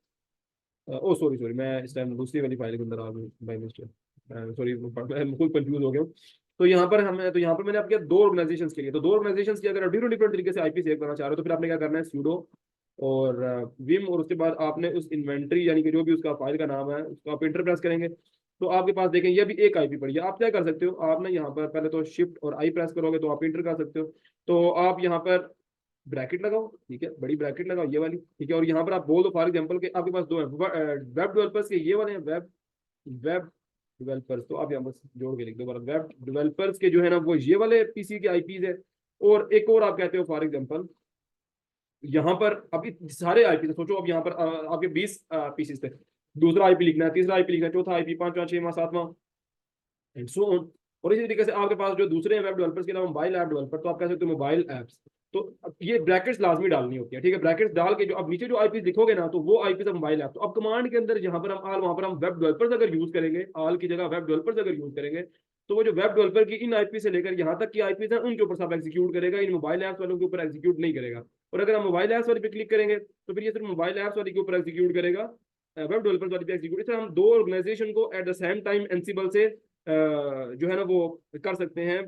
ओ सॉरी सॉरी, मैं इस टाइम दूसरी वाली फाइल के अंदर आ गई बाई मिस्टेक, सॉरी, मैं खुद कंफ्यूज हो गया हूँ। तो यहाँ पर मैंने आपके दो ऑर्गेनाइजेशंस के लिए, तो दो ऑर्गेनाइजेशंस की अगर आप डिफरेंट डिफरेंट तरीके से आईपी सेव करना चाह रहे हो, तो फिर आपने क्या करना है, सूडो और विम, और उसके बाद आपने उस इन्वेंट्री यानी कि जो भी उसका फाइल का नाम है उसको आप इंटर प्रेस करेंगे। तो आपके पास देखें ये भी एक आईपी पड़ी है। आप क्या कर सकते हो, आपने यहाँ पर पहले तो शिफ्ट और आई प्रेस करोगे तो आप इंटर कर सकते हो। तो आप यहाँ पर ब्रैकेट लगाओ, ठीक है, बड़ी ब्रैकेट लगाओ ये वाली, ठीक है। और यहाँ पर आप बोल दो फॉर एग्जांपल के आपके पास दो हैं वेब डेवलपर्स के, ये वाले हैं वेब वेब डेवलपर्स, तो आप यहाँ पर जोड़ के लिख दो, वेब डेवलपर्स के जो है ना वो ये वाले पीसी के आईपीज है। और एक और आप कहते हो फॉर एग्जांपल, यहाँ पर अभी सारे आईपी सोचो, अब यहाँ पर आपके 20 पीसीज थे, दूसरा आईपी लिखना है, तीसरा आईपी लिखना है, चौथा आईपी, पांचवा, छठवां, सातवां, एंड सो ऑन। और इसी तरीके से आपके पास जो दूसरे वेब डेवलपर्स के अलावा मोबाइल ऐप डेवलपर, तो आप कह सकते हो मोबाइल एप्स। तो अब ये ब्रैकेट्स लाजमी डालनी होती है, ठीक है। ब्रैकेट्स डाल के जो अब नीचे जो आईपी लिखोगे ना, तो वो आईपी मोबाइल ऐप। तो अब कमांड के अंदर जहां पर हम आल, वहां पर हम वेब डेवलपर्स अगर यूज करेंगे, आल की जगह वेब डेवलपर्स अगर यूज करेंगे, तो वो जो वेब डेवलपर की इन आईपी से लेकर यहाँ तक की आईपी है उनके ऊपर सब एग्जीक्यूट करेगा, इन मोबाइल ऐप्स वालों के ऊपर एग्जीक्यूट नहीं करेगा। और अगर हम मोबाइल ऐप्स वाली पे क्लिक करेंगे, तो फिर ये सिर्फ मोबाइल ऐप्स वाली के ऊपर एग्जीक्यूट करेगा, वेब डेवलपर्स वाली पे एग्जीक्यूट। इस तरह हम दो ऑर्गेनाइजेशन को एट द सेम टाइम एनसिबल से जो है ना वो कर सकते हैं,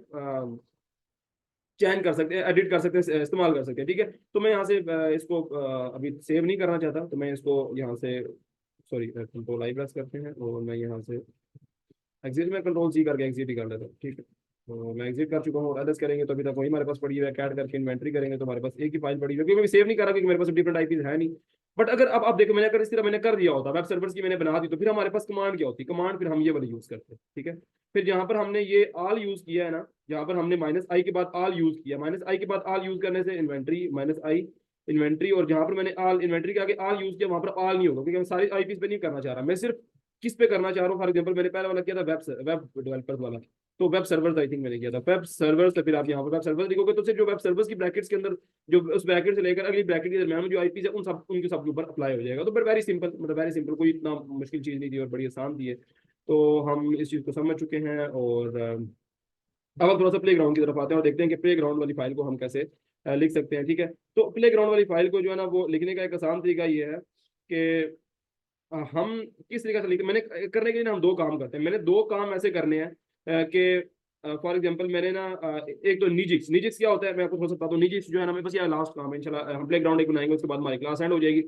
चेंज कर सकते हैं, एडिट कर सकते हैं, इस्तेमाल कर सकते हैं, ठीक है। तो मैं यहाँ से इसको अभी सेव नहीं करना चाहता, तो मैं इसको यहाँ से, सॉरी, कंट्रोल आई प्रेस करते हैं और मैं यहाँ से एग्जिट में कंट्रोल सी करके एग्जिट ही कर लेता हूँ, ठीक है। तो मैं एग्जिट कर चुका हूँ और एलएस करेंगे तो अभी तक वही हमारे पास पड़ी है, कैट करके इन्वेंट्री करेंगे तो हमारे पास एक ही फाइल पड़ी है, क्योंकि मैं सेव नहीं कर रहा क्योंकि मेरे पास डिफरेंट आईपीज है नहीं। बट अगर अब देखो, मैंने अगर इस तरह मैंने कर दिया होता, वेब सर्वर्स की मैंने बना दी, तो फिर हमारे पास कमांड क्या होती, कमांड फिर हम ये वाली यूज करते हैं, ठीक है। फिर जहां पर हमने ये ऑल यूज किया है ना, जहां पर हमने माइनस आई के बाद ऑल यूज किया, माइनस आई के बाद ऑल यूज करने से इन्वेंट्री माइनस आई इन्वेंट्री, और जहां पर मैंने ऑल इन्वेंट्री के आगे ऑल यूज किया वहां पर ऑल नहीं होगा, क्योंकि मैं सारी आईपीज पे नहीं करना चाह रहा, मैं सिर्फ किस पे करना चाह रहा हूँ। फॉर एग्जाम्पल मैंने पहले वाला किया था वेब डेवलपर्स वाला, तो वेब सर्वर्स आई थिंक मैंने किया था वेब सर्वर्स, तो फिर आप यहाँ पर वेब सर्वर्स लिखोगे तो सिर्फ जो वेब सर्वर्स की ब्रैकेट्स के अंदर, जो उस ब्रैकेट से लेकर अगली ब्रैकेट के दरमियान में जो आईपीज है उन सब उनके सब के ऊपर अप्लाई हो जाएगा। तो बट वेरी सिंपल, मतलब वेरी सिंपल, कोई इतना मुश्किल चीज नहीं थी और बड़ी आसान थी है। तो हम इस चीज को समझ चुके हैं, और अब हम थोड़ा सा प्ले ग्राउंड की तरफ आते हैं और देखते हैं कि प्ले ग्राउंड वाली फाइल को हम कैसे लिख सकते हैं, ठीक है। तो प्ले ग्राउंड वाली फाइल को जो है ना वो लिखने का एक आसान तरीका ये है कि हम किस तरीके से लिखते, मैंने करने के लिए ना हम दो काम करते हैं, मैंने दो काम ऐसे करने हैं कि फॉर एग्जांपल मैंने ना एक तो निजिक्स, निजिक्स क्या होता है मैं आपको थोड़ा सा बताता हूँ। निजिक्स जो है ना मेरे पास ये लास्ट काम है, इंशाल्लाह हम प्ले ग्राउंड एक बनाएंगे उसके बाद हमारी क्लास एंड हो जाएगी।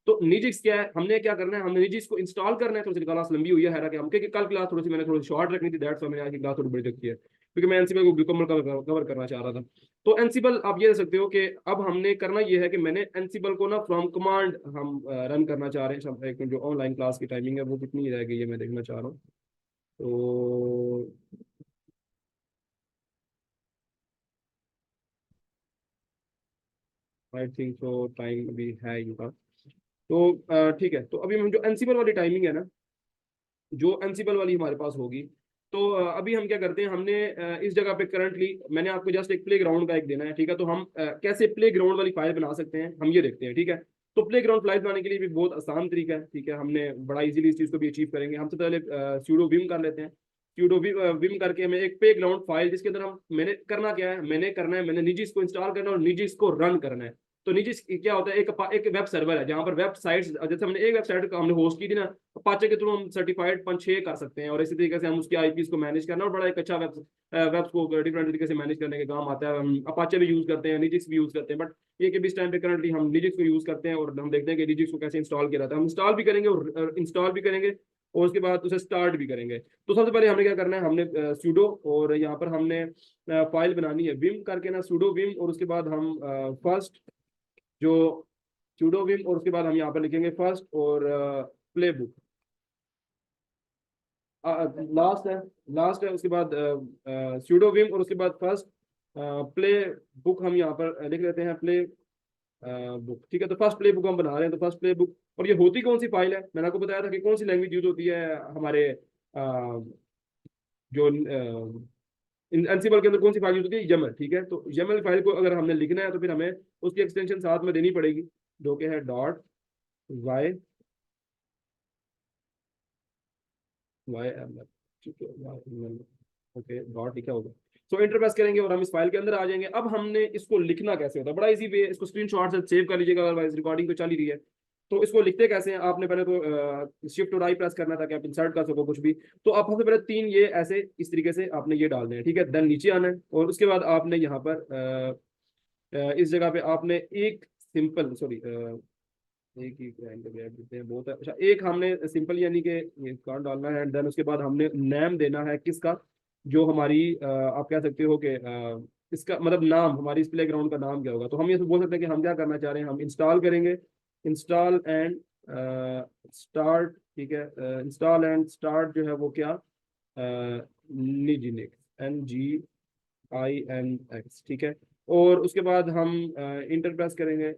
तो निजिक्स क्या है, हमने क्या करना है, हमने निजिक्स को इंस्टॉल करना है। थोड़ी सी क्लास लंबी हुई है हालांकि हम क्योंकि कल क्लास थोड़ी सी मैंने थोड़ी शॉर्ट रखनी थी, दैट्स व्हाई मैंने आज की क्लास थोड़ी बड़ी रखी है, क्योंकि मैं एनसीबल को बिल्कुल कवर करना चाह रहा था। तो एनसीबल आप ये देख सकते हो कि अब हमने करना ये है कि मैंने एनसीबल को ना फ्रॉम कमांड हम रन करना चाह रहे हैं। एक जो ऑनलाइन क्लास की टाइमिंग है वो कितनी रह गई है मैं देखना चाह रहा हूँ। तो आई थिंक तो टाइम अभी है इनका। तो ठीक है, तो अभी हम जो एनसीबल वाली टाइमिंग है ना, जो एनसीबल वाली हमारे पास होगी, तो अभी हम क्या करते हैं, हमने इस जगह पे करंटली मैंने आपको जस्ट एक प्ले ग्राउंड का एक देना है, ठीक है। तो हम कैसे प्ले ग्राउंड वाली फाइल बना सकते हैं हम ये देखते हैं, ठीक है। तो प्ले ग्राउंड फाइल बनाने के लिए भी बहुत आसान तरीका है, ठीक है। हमने बड़ा इजीली इस चीज को भी अचीव करेंगे। हम सबसे पहले सूडो विम कर लेते हैं। सूडो विम करके हमें एक प्ले ग्राउंड फाइल, जिसके अंदर हम मैंने करना क्या है, मैंने करना है, मैंने निजी इसको इंस्टॉल करना है और निजी इसको रन करना है। तो निजी क्या होता है, एक वेब सर्वर है जहां पर वेबसाइट्स, जैसे हमने एक वेबसाइट को हमने होस्ट की थी ना, अपाचे के थ्रू हम सर्टिफाइड 5-6 कर सकते हैं, और इसी तरीके से हम उसकी आईपीस को मैनेज करना, और बड़ा एक अच्छा वेब्स को डिफरेंट तरीके से मैनेज करने के काम आता है। हम अपाचे भी यूज करते हैं, निजिक्स भी यूज करते हैं, बट ये कि इस टाइम पे करंटली हम निजिक्स को यूज करते हैं, और हम देखते हैं कि निजिक्स को कैसे इंस्टॉल किया जाता है। हम इंस्टॉल भी करेंगे और इंस्टॉल भी करेंगे और उसके बाद उसे स्टार्ट भी करेंगे। तो सबसे पहले हमने क्या करना है, हमने सूडो, और यहाँ पर हमने फाइल बनानी है विम करके ना, सूडो विम, और उसके बाद हम फर्स्ट जो सूडो विम, और उसके बाद हम यहाँ पर लिखेंगे फर्स्ट और प्ले बुक, लास्ट है, लास्ट है, उसके बाद सूडो विम और उसके बाद फर्स्ट प्ले बुक हम यहाँ पर लिख लेते हैं, प्ले बुक, ठीक है। तो फर्स्ट प्ले बुक हम बना रहे हैं, तो फर्स्ट प्ले बुक, और ये होती कौन सी फाइल है, मैंने आपको बताया था कि कौन सी लैंग्वेज यूज होती है हमारे जो एनसीबल के अंदर कौन सी फाइल यूज होती है, यमल, ठीक है। तो यमल फाइल को अगर हमने लिखना है तो फिर हमें उसकी एक्सटेंशन साथ में देनी पड़ेगी, जो कि है dot Y Y M L, ठीक है, ओके डॉट लिखा होगा। सो इंटर प्रेस करेंगे और हम इस फाइल के अंदर आ जाएंगे। अब हमने इसको लिखना कैसे होता है, बड़ा इजी वे है, इसको स्क्रीनशॉट से सेव कर लीजिएगा, अदरवाइज रिकॉर्डिंग तो चल ही रही है। तो इसको लिखते कैसे हैं, आपने पहले तो शिफ्ट और आई प्रेस करना था कि आप इंसर्ट कर सको कुछ भी। तो आप सबसे पहले तीन ये ऐसे इस तरीके से आपने ये डालने हैं, ठीक है। देन नीचे आना है, और उसके बाद आपने यहाँ पर इस जगह पे आपने एक सिंपल, सॉरी, एक ही ग्राइंड देते हैं, बहुत है, अच्छा एक हमने सिंपल यानी कि ये कार्ड डालना है, एंड देन उसके बाद हमने नेम देना है किसका, जो हमारी आप कह सकते हो कि इसका मतलब नाम, हमारी इस प्ले ग्राउंड का नाम क्या होगा। तो हम ये बोल सकते हैं कि हम क्या करना चाह रहे हैं, हम इंस्टॉल करेंगे, इंस्टॉल एंड स्टार्ट, ठीक है। इंस्टॉल एंड स्टार्ट जो है वो क्या, निजिनिक्स, NGINX, ठीक है। और उसके बाद हम इंटर प्रेस करेंगे,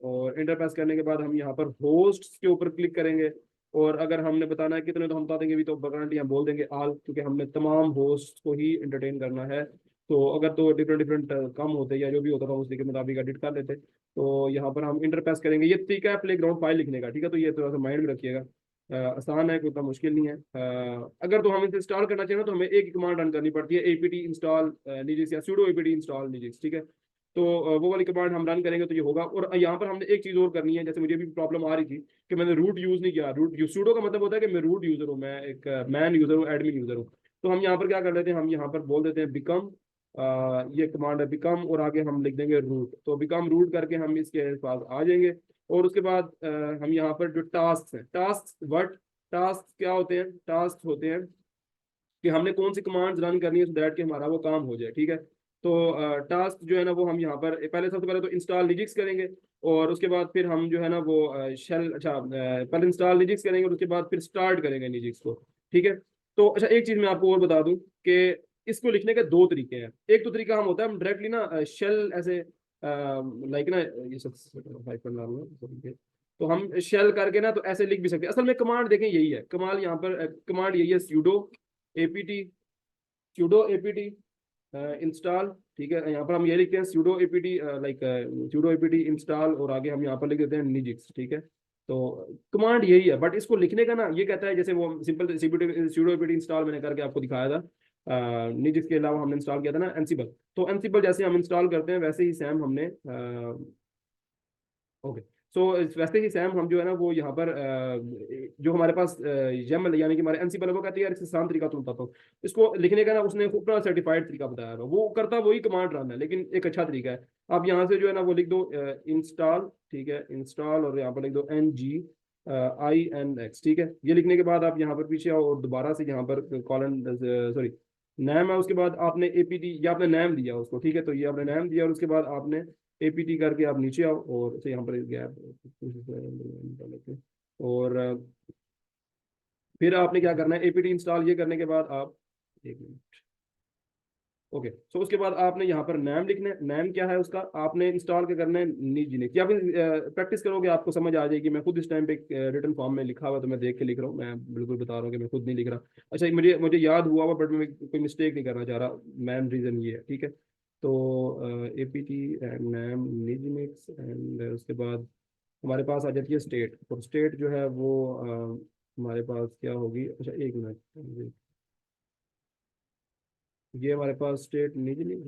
और इंटर प्रेस करने के बाद हम यहाँ पर होस्ट के ऊपर क्लिक करेंगे, और अगर हमने बताना है कितने तो हम बता देंगे, भी तो गारंटी हम बोल देंगे ऑल, क्योंकि हमने तमाम होस्ट को ही एंटरटेन करना है। तो अगर तो डिफरेंट डिफरेंट कम होते या जो भी होता था उसी के मुताबिक एडिट कर लेते। तो यहाँ पर हम इंटर प्रेस करेंगे, ये तरीका है प्ले ग्राउंड फाइल लिखने का, ठीक है। तो ये थोड़ा सा माइंड में रखिएगा, आसान है, कोई इतना मुश्किल नहीं है। अगर तो हम इसे इंस्टॉल करना चाहिए ना, तो हमें एक ही कमांड रन करनी पड़ती है, एपीटी इंस्टॉल निजिक्स या सूडो एपीटी इंस्टॉल निजिक्स, ठीक है। तो वो वाली कमांड हम रन करेंगे तो ये होगा। और यहाँ पर हमने एक चीज और करनी है, जैसे मुझे भी प्रॉब्लम आ रही थी कि मैंने रूट यूज नहीं किया। रूट सूडो का मतलब होता है कि मैं रूट यूजर हूँ, मैं एक मैन यूजर हूँ, एडमिन यूजर हूँ। तो हम यहाँ पर क्या कर लेते हैं, हम यहाँ पर बोल देते हैं बिकम, ये कमांड है बिकम, और आगे हम लिख देंगे रूट। तो बिकम रूट करके हम इसके पास आ जाएंगे। और उसके बाद हम यहाँ पर जो टास्क हैं, टास्क व्हाट, टास्क क्या होते हैं, टास्क होते हैं कि हमने कौन सी कमांड्स रन करनी है, सो दैट कि हमारा वो काम हो जाए, ठीक है। तो टास्क जो है ना वो हम यहाँ पर पहले, सबसे पहले तो इंस्टॉल निजिक्स करेंगे, और उसके बाद फिर हम जो है ना वो शेल, अच्छा पहले इंस्टॉल निजिक्स करेंगे और उसके बाद फिर स्टार्ट करेंगे निजिक्स को, ठीक है। तो अच्छा, एक चीज मैं आपको और बता दूं कि इसको लिखने के दो तरीके हैं। एक तो तरीका हम होता है हम डायरेक्टली ना शेल ऐसे लाइक ना, ये सब हाइफन डालना, तो हम शेल करके ना तो ऐसे लिख भी सकते हैं। असल में कमांड देखें यही है, कमाल यहाँ पर कमांड यही है, sudo apt, sudo apt install, ठीक है। यहाँ पर हम ये लिखते हैं sudo apt, like sudo apt install, और आगे हम यहाँ पर लिख देते हैं निजिक्स, ठीक है। तो कमांड यही है, बट इसको लिखने का ना ये कहता है, जैसे वो सिंपल sudo apt इंस्टॉल मैंने करके आपको दिखाया था, निजिक्स के अलावा हमने इंस्टॉल किया था ना एनसिबल, तो एनसिबल जैसे हम इंस्टॉल करते हैं वैसे ही सेम हमने ओके। सो वैसे ही सैम हम जो है ना वो यहाँ पर जो हमारे पास YAML यानी कि हमारे एनसिबल वो कहती है यार इससे आसान तरीका तो बताता हूँ। इसको लिखने का ना उसने अपना सर्टिफाइड तरीका बताया है, वो करता वही कमांड रन है, लेकिन एक अच्छा तरीका है। आप यहाँ से जो है ना वो लिख दो इंस्टॉल, ठीक है, इंस्टॉल, और यहाँ पर लिख दो NGINX, ठीक है। ये लिखने के बाद आप यहाँ पर पीछे आओ और दोबारा से यहाँ पर कॉलन, सॉरी, नाम है, उसके बाद आपने APT, ये आपने नाम दिया उसको, ठीक है। तो ये आपने नाम दिया और उसके बाद आपने APT करके आप नीचे आओ और से यहाँ पर गैप, और फिर आपने क्या करना है, APT इंस्टॉल ये करने के बाद आप, एक मिनट, ओके। सो उसके बाद आपने यहाँ पर नाम लिखना है। नाम क्या है उसका, आपने इंस्टॉल क्या करना है, निजी या फिर प्रैक्टिस करोगे आपको समझ आ जाएगी। मैं खुद इस टाइम पे रिटन फॉर्म में लिखा हुआ तो मैं देख के लिख रहा हूँ, मैं बिल्कुल बता रहा हूँ कि मैं खुद नहीं लिख रहा। अच्छा, मुझे मुझे याद हुआ हुआ, बट मैं कोई मिस्टेक नहीं करना चाह रहा, मैन रीजन ये है, ठीक है। तो APT एंड नाम निजनिक्स, एंड उसके बाद हमारे पास आ जाती है स्टेट, और स्टेट जो है वो हमारे पास क्या होगी, अच्छा एक मिनट, ये हमारे पास स्टेट निजनिक्स,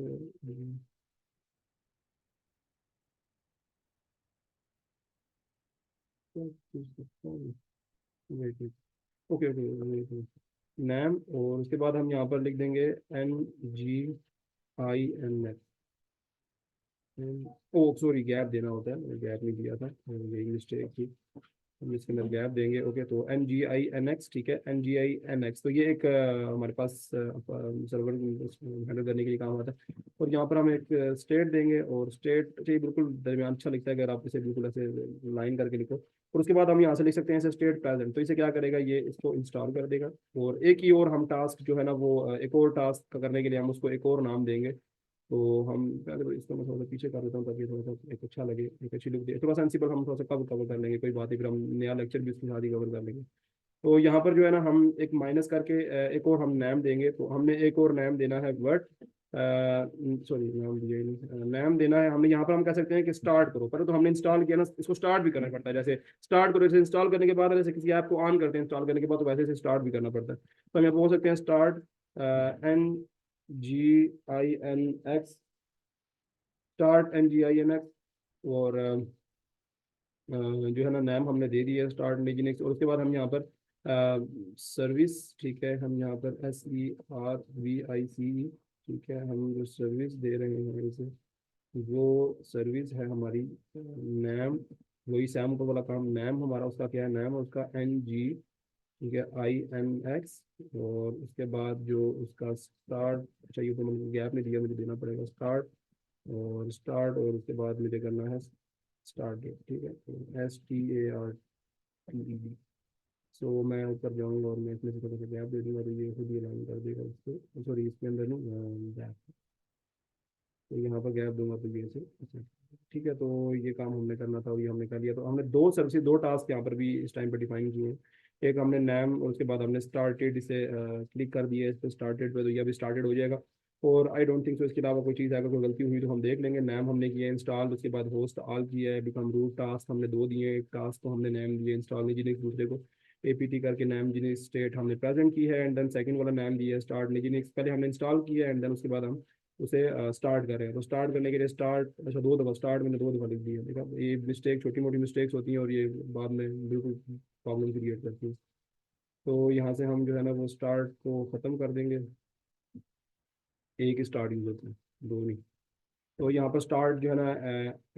ओके ओके, नैम, और उसके बाद हम यहाँ पर लिख देंगे NGINX। ओ सॉरी, गैप देना होता है, मैंने गैप नहीं दिया था, यही मिस्टेक थी, हम इसके अंदर गैप देंगे। ओके, तो NGINX, ठीक है, NGINX, तो ये एक हमारे पास सर्वर हैंडल करने के लिए काम आता है। और यहाँ पर हम एक स्टेट देंगे, और स्टेट चाहिए बिल्कुल दरमियान, अच्छा लगता है अगर आप इसे बिल्कुल ऐसे लाइन करके लिखो। और उसके बाद हम यहाँ से लिख सकते हैं ऐसे स्टेट प्रेजेंट, तो इसे क्या करेगा, ये इसको इंस्टॉल कर देगा। और एक ही और हम टास्क जो है ना वो एक और टास्क करने के लिए हम उसको एक और नाम देंगे। तो हम पहले तो इसको मैं थोड़ा सा पीछे कर देता हूँ ताकि थोड़ा सा एक अच्छा लगे, एक अच्छी लुक दे। थोड़ा सा एनसीबल हम थोड़ा सा कब कवर कर लेंगे, कोई बात नहीं, फिर हम नया लेक्चर भी उसके साथ ही कवर कर लेंगे। तो यहाँ पर जो है ना हम एक माइनस करके एक और हम नाम देंगे। तो हमने एक और नाम देना है वर्ड, सॉरी नाम दिया ही नहीं, नाम देना है हमने। यहाँ पर हम कह सकते हैं कि स्टार्ट करो, पर तो हमने इंस्टॉल किया ना, इसको स्टार्ट भी करना पड़ता है। जैसे स्टार्ट करो, जैसे इंस्टॉल करने के बाद, जैसे किसी ऐप को ऑन करते हैं इंस्टॉल करने के बाद, तो वैसे से स्टार्ट भी करना पड़ता है। तो हम यहाँ पर बोल सकते हैं स्टार्ट NGINX, स्टार्ट NGINX, और जो है ना नाम हमने दे दिया स्टार्ट निजिनिक्स। और उसके बाद हम यहाँ पर सर्विस, ठीक है, हम यहाँ पर SERVICE, ठीक है, हम जो सर्विस दे रहे हैं इसे, वो सर्विस है हमारी नाम, वही सैम को वाला काम, नाम हमारा उसका क्या है, नाम उसका NG, ठीक है, INX। और उसके बाद जो उसका स्टार्ट चाहिए, तो मैंने गैप नहीं दिया, मुझे देना पड़ेगा स्टार्ट, और स्टार्ट, और उसके बाद मुझे करना है स्टार्ट डेट, ठीक है, तो STARTED। सो मैं ऊपर जाऊंगा और मैं इसमें से थोड़ा सा गैप दे दूंगा, तो ये खुद ही लाइन कर देगा इसको, सॉरी इसके अंदर नहीं गैप, तो यहाँ पर गैप दूंगा तो ये से, अच्छा ठीक है। तो ये काम हमने करना था और ये हमने कर लिया। तो हमने दो सर्विस, दो टास्क यहाँ पर भी इस टाइम पर डिफाइन किए हैं। एक हमने नाम, और उसके बाद हमने स्टार्टेड, इसे क्लिक कर दिया इस पर स्टार्टेड पे, तो ये अभी स्टार्टेड हो जाएगा। और आई डोंट थिंक सो इसके अलावा कोई चीज़ अगर कोई गलती हुई तो हम देख लेंगे। नाम हमने किया इंस्टॉल, उसके बाद होस्ट ऑल किया है, बिकम रूट टास्क हमने दो दिए, एक टास्क को हमने नाम दिया इंस्टॉल निजिनिक्स, दूसरे को APT करके नाम जिनिक्स स्टेट हमने प्रेजेंट की है, एंड देन सेकंड वाला नाम दिया है स्टार्ट निजिनिक्स, पहले हमने इंस्टॉल किया है एंड देन उसके बाद हम उसे स्टार्ट करें। तो स्टार्ट करने के लिए स्टार्ट, अच्छा दो दफ़ा स्टार्ट मैंने दो दफ़ा लिख दिया, देखा, ये मिस्टेक, छोटी मोटी मिस्टेक्स होती हैं और ये बाद में बिल्कुल प्रॉब्लम क्रिएट करती हैं। तो यहाँ से हम जो है ना वो स्टार्ट को ख़त्म कर देंगे, एक स्टार्ट यूज होता है, दो नहीं। तो यहाँ पर स्टार्ट जो है ना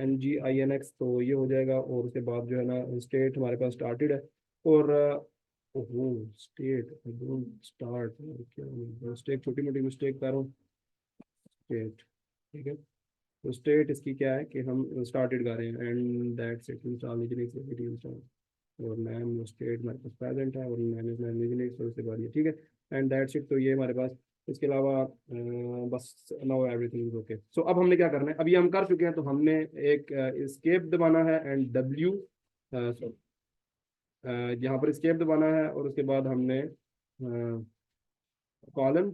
NGINX, तो ये हो जाएगा। और उसके बाद जो है ना स्टेट हमारे पास स्टार्टेड है, और ओहो, स्टेट डोंट स्टार्ट, क्या स्टेट, छोटी मोटी मिस्टेक कर रहा हूँ। स्टेट, ठीक है। तो स्टेट इसकी क्या है कि हम स्टार्टेड कर रहे हैं, and that's it install install, और नैम स्टेट हमारे पास प्रेजेंट है, और मैनेज मैनेज उसके बाद ये, ठीक है। एंड दैट्स इट, तो ये हमारे पास, इसके अलावा बस नाउ एवरीथिंग इज ओके। सो अब हमने क्या करना है, अभी हम कर चुके हैं, तो हमने एक एस्केप दबाना है, एंड डब्ल्यू, यहाँ पर एस्केप दबाना है, और उसके बाद हमने कॉलन,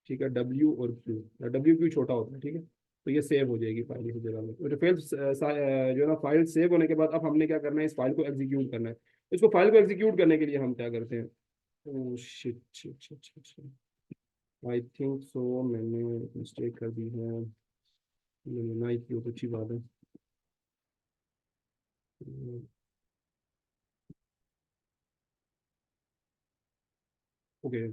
ठीक है, डब्ल्यू और क्यू, डब्ल्यू क्यू छोटा होता है, ठीक है। तो ये सेव हो जाएगी फाइल इसी जगह में, तो जो फाइल जो है ना, फाइल सेव होने के बाद अब हमने क्या करना है, इस फाइल को एग्जीक्यूट करना है। इसको फाइल को एग्जीक्यूट करने के लिए हम क्या करते हैं, oh shit shit shit shit, आई थिंक सो मैंने मिस्टेक कर दी है। मैंने ना ही की, तो अच्छी बात है। ओके,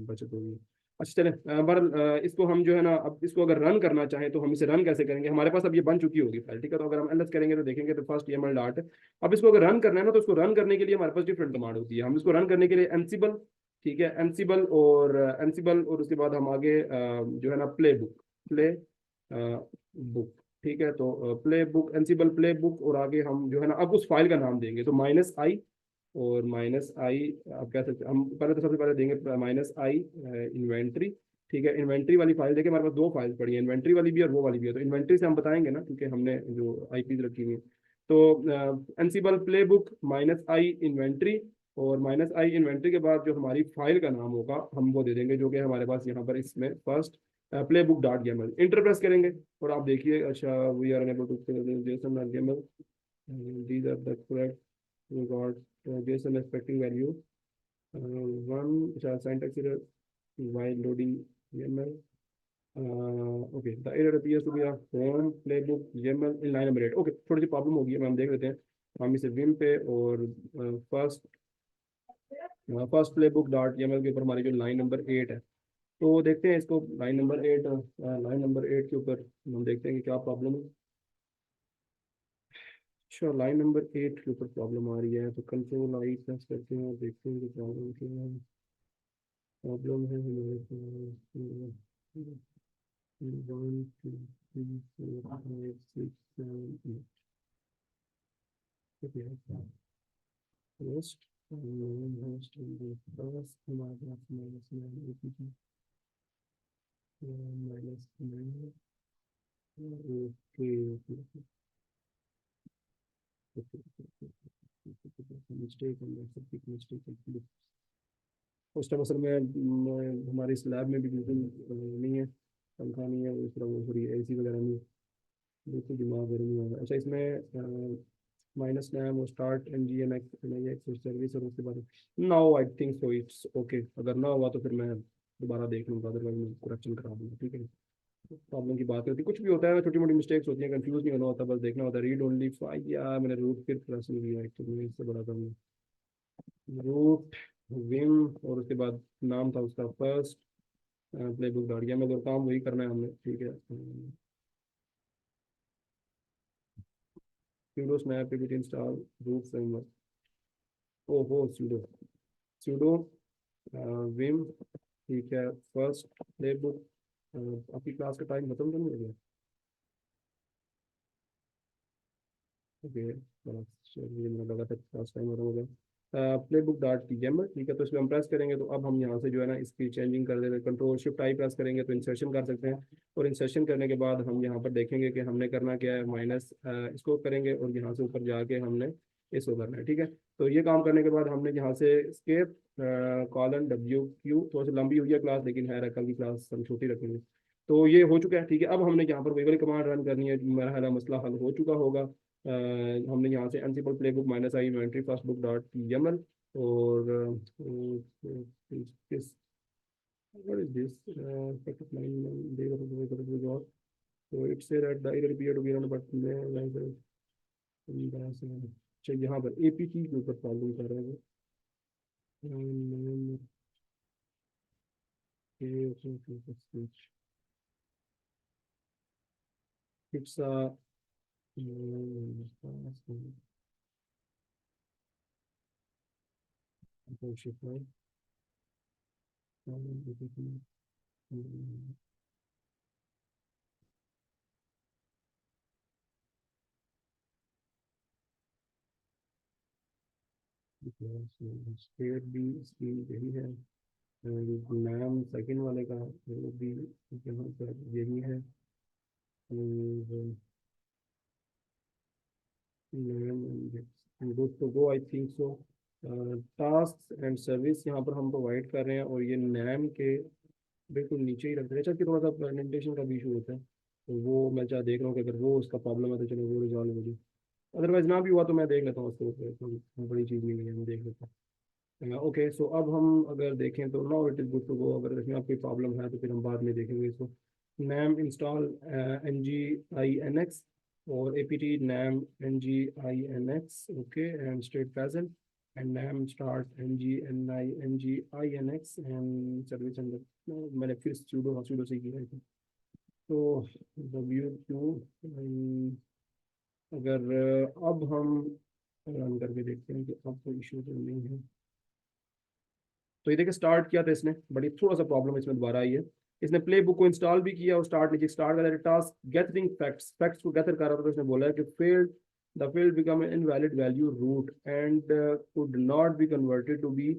बचत होगी। अच्छा चले, पर इसको हम जो है ना, अब इसको अगर रन करना चाहें तो हम इसे रन कैसे करेंगे, हमारे पास अब ये बन चुकी होगी फाइल, ठीक है। तो अगर हम एलएस करेंगे तो देखेंगे, तो फर्स्ट एमएल डॉट, अब इसको अगर रन करना है ना, तो इसको रन करने के लिए हमारे पास डिफरेंट कमांड होती है। हम इसको रन करने के लिए एनसिबल, ठीक है, एनसिबल, और एनसिबल, और उसके बाद हम आगे जो है ना, प्ले बुक, प्ले बुक, ठीक है। तो प्ले बुक, एनसिबल प्ले बुक, और आगे हम जो है ना, अब उस फाइल का नाम देंगे, तो माइनस आई, और माइनस आई, आप कह सकते, हम पहले तो सबसे पहले देंगे माइनस आई इन्वेंट्री, ठीक है। इन्वेंट्री वाली फाइल, देखिए हमारे पास दो फाइल पड़ी है, इन्वेंट्री वाली भी और वो वाली भी है, तो इन्वेंट्री से हम बताएंगे ना, क्योंकि हमने जो आईपीज रखी हुई है। तो Ansible play book minus I inventory, और माइनस आई इन्वेंट्री के बाद जो हमारी फाइल का नाम होगा हम वो दे देंगे, जो कि हमारे पास यहाँ पर इसमें first play book dot yaml, enter press करेंगे, और आप देखिए, अच्छा, we are unable to JSON dot yaml, these are the correct, we got JSON expecting value, one syntax error while loading YAML. Okay, the error appears to be a home playbook YAML in line number 8. Okay, थोड़ी सी प्रॉब्लम होगी है, हम देख लेते हैं। हम इसे विम पे, और first first playbook dot YAML के ऊपर हमारी जो लाइन नंबर 8 है, तो देखते हैं इसको, लाइन नंबर 8 के ऊपर हम देखते हैं कि क्या प्रॉब्लम है। अच्छा, लाइन नंबर 8 के ऊपर प्रॉब्लम आ रही है, तो कंट्रोल आई प्रेस करते हैं और देखते हैं कि प्रॉब्लम क्या है। प्रॉब्लम है हमारे पास 1 2 3 4 5 6 7 8, होस्ट, होस्ट प्लस हमारे पास minus minus minus, okay okay, mistake mistake उस टाइम असल में हमारे इस लैब में भी बिल्कुल नहीं है, पंखा नहीं है, उस तरह वो थोड़ी एसी वगैरह नहीं है, बिल्कुल दिमाग गर्म नहीं होगा। अच्छा, इसमें माइनस नया वो start N G N X N I X service, और उसके बाद now I think so it's okay. अगर ना हुआ तो फिर मैं दोबारा देख लूँगा, अदरवाइज मैं करेक्शन करा दूँगा, ठीक है। प्रॉब्लम की बात होती है, कुछ भी होता है, छोटी मोटी मिस्टेक्स होती हैं, कंफ्यूज नहीं होना होता, बस देखना होता है। रीड ओनली फाइल, या मैंने रूट फिर प्लस नहीं किया एक्चुअली, इससे बड़ा था रूट विम, और उसके बाद नाम था उसका फर्स्ट प्ले बुक डॉट, मैं तो काम वही करना है हमने, ठीक है। sudo snap ppt install root framework, ओहो sudo, sudo विम, ठीक है, फर्स्ट प्ले बुक, आपकी क्लास का टाइम खत्म तो नहीं हो गया? ओके, चलिए, मुझे लगा था क्लास टाइम खत्म हो गया। प्ले बुक डॉट टीएमएल, ठीक है। तो इसमें हम प्रेस करेंगे, तो अब हम यहाँ से जो है ना, इसकी चेंजिंग कर देते हैं, कंट्रोल शिफ्ट आई प्रेस करेंगे तो इंसर्शन कर सकते हैं, और इंसर्शन करने के बाद हम यहाँ पर देखेंगे कि हमने करना क्या है, माइनस इसको करेंगे, और यहाँ से ऊपर जाके हमने इसको करना है, ठीक है। तो ये काम करने के बाद हमने यहाँ से स्केप कॉलन डब्ल्यू क्यू, थोड़ा सा लंबी हुई है क्लास, लेकिन है, कल की क्लास हम छोटी रखेंगे। तो ये हो चुका है, ठीक है। अब हमने यहाँ पर वही वाली कमांड रन करनी है, मेरा मसला हल हो चुका होगा। हमने यहाँ से Ansible play book minus I inventory first book dot yaml, और this what is this packet line they got, so it said that the error appeared to be run, but अच्छा, यहाँ पर एपीटी के ऊपर प्रॉब्लम कर रहे हैं। इट्स स्टेट भी इसकी यही है, नाम सेकंड वाले का वो भी यहाँ पर यही है। और good to go I think so. Task and service यहाँ पर हम प्रोवाइड कर रहे हैं, और ये नैम के बिल्कुल नीचे ही रखते हैं। अच्छा कि थोड़ा सा प्रेजेंटेशन का भी इशू होता है, तो वो मैं चाह देख रहा हूँ कि अगर वो उसका प्रॉब्लम है तो चलो वो रिजॉल्व हो जाए। अदरवाइज ना भी हुआ तो मैं देख लेता हूँ उसको, कोई बड़ी चीज़ नहीं है, मैं देख लेता हूँ। ओके, सो अब हम अगर देखें तो now it is good to go. अगर इसमें आपकी प्रॉब्लम है तो फिर हम बाद में देखेंगे इसको। नैम इंस्टॉल NGINX और APT name NGINX, okay, and state present, and name start NGNINGINX and service under, मैंने फिर sudo से किया है। तो W2 अगर अब हम रन करके देखते हैं कि अब कोई इशू तो नहीं है। तो ये देखिए स्टार्ट किया था इसने, बड़ी थोड़ा सा प्रॉब्लम इसमें दोबारा आई है। इसने प्ले बुक को इंस्टॉल भी किया और स्टार्ट नीचे स्टार्ट का टास्क गैदरिंग फैक्ट्स, फैक्ट्स को गैदर कर रहा था, तो इसने बोला है कि failed, the field become an invalid value root and could not be converted to be,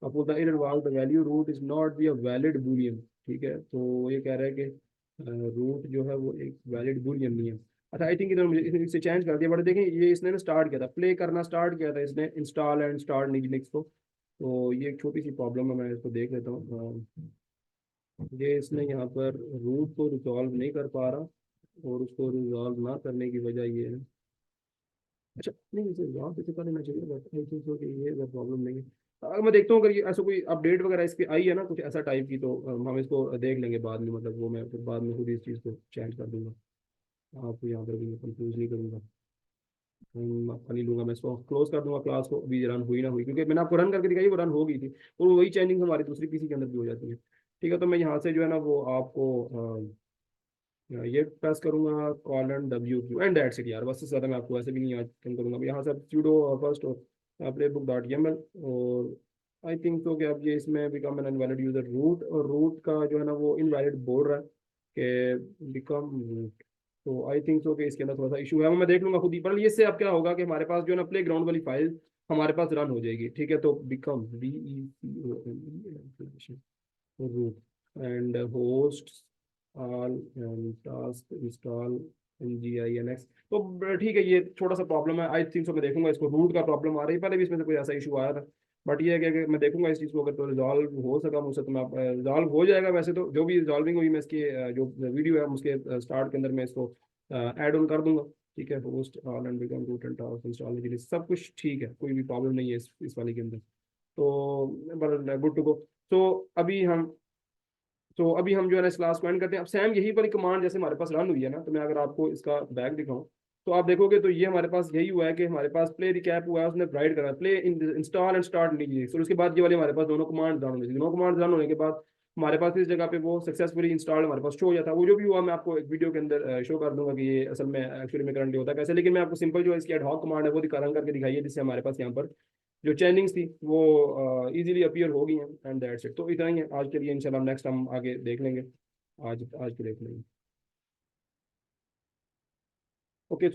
suppose the error was the value root is not be a valid boolean. ठीक है, तो ये कह रहा है कि रूट जो है वो एक वैलिड बूलियन नहीं है। अच्छा, आई थिंक इन्होंने इसे चेंज कर दिया, बट देखें ये इसने ना स्टार्ट किया था, प्ले करना स्टार्ट किया था इसने इंस्टॉल एंड स्टार्ट निजिनिक्स को। तो ये एक छोटी सी प्रॉब्लम है, मैं इसको देख लेता हूँ। ये इसने यहाँ पर रूट को रिजॉल्व नहीं कर पा रहा, और उसको रिजॉल्व ना करने की वजह ये है। अच्छा नहीं, इसे रिजॉल्व इसे कर लेना चाहिए, बट आई थिंक सो कि ये प्रॉब्लम नहीं है। अगर मैं देखता हूँ अगर ये ऐसा कोई अपडेट वगैरह इस पर आई है ना कुछ ऐसा टाइप की, तो हम इसको देख लेंगे बाद में, मतलब वो मैं फिर बाद में खुद इस चीज़ को चेंज कर दूंगा। आपको यहाँ पर भी कंफ्यूज नहीं करूँगा, आपका नहीं लूंगा। मैं इसको क्लोज कर दूंगा क्लास को, अभी रन हुई ना हुई, क्योंकि मैंने आपको रन करके दिखाई वो रन हो गई थी, और वही चेंजिंग हमारी दूसरी पीसी के अंदर भी हो जाती है। ठीक है, तो मैं यहाँ से जो है ना वो आपको ये प्रेस करूंगा colon W2 and that's it यार, बस इससे ज़्यादा मैं आपको वैसे भी नहीं आज करूंगा। यहाँ से sudo first play book dot YAML, और आई थिंक तो कि अब ये इसमें become an invalid user root, और रूट का जो है ना वो इनवैलिड बोल रहा है कि बिकम रूट। तो आई थिंक सो कि इसके अंदर थोड़ा सा इशू है, वो मैं देख लूंगा खुद ही। पर इससे अब क्या होगा कि हमारे पास जो है ना प्ले ग्राउंड वाली फाइल हमारे पास रन हो जाएगी। ठीक है, तो become root and host all and task install NGINX। तो ठीक है, ये छोटा सा प्रॉब्लम है, आई थिंक सो मैं देखूंगा इसको, रूट का प्रॉब्लम आ रही है, पहले भी इसमें से कोई ऐसा इशू आया था। बट ये है कि मैं देखूंगा इस चीज़ को, अगर तो रिजॉल्व हो सका मुझसे तो मैं रिजॉल्व हो जाएगा। वैसे तो जो भी रिजॉल्विंग हुई मैं इसकी जो वीडियो है उसके स्टार्ट के अंदर मैं इसको ऐड ऑन कर दूंगा। ठीक है, host all and become root and task install के लिए सब कुछ ठीक है, कोई भी प्रॉब्लम नहीं है इस वाले के अंदर। तो गुड टू गो। तो अभी हम तो अभी हम जो है ना इस क्लास को एंड करते हैं। अब सेम यही वाली कमांड जैसे हमारे पास रन हुई है ना, तो मैं अगर आपको इसका बैक दिखाऊं तो आप देखोगे तो ये हमारे पास यही हुआ है कि हमारे पास प्ले रिकैप हुआ है, उसने राइट करा प्ले इंस्टॉल एंड स्टार्ट लीजिए। फिर उसके बाद ये वाले हमारे पास दोनों कमांड रन हुई, दोनों कमांड रन होने के बाद हमारे पास इस जगह पे वो सक्सेसफुली इंस्टॉल्ड हमारे पास शो हो जाता है। वो जो भी हुआ मैं आपको एक वीडियो के अंदर शो कर दूंगा कि ये असल में एक्चुअली में करंटली होता है कैसे। लेकिन मैं आपको सिंपल जो इसकी एडहॉक कमांड है वो रन करके दिखाई है, जिससे हमारे पास यहाँ पर जो चेंजिंग्स थी वो इजीली अपीयर हो गई हैं। एंड दैट्स इट, तो इतना ही है आज के लिए। इंशाल्लाह नेक्स्ट हम आगे देख लेंगे, आज आज के देख लेंगे।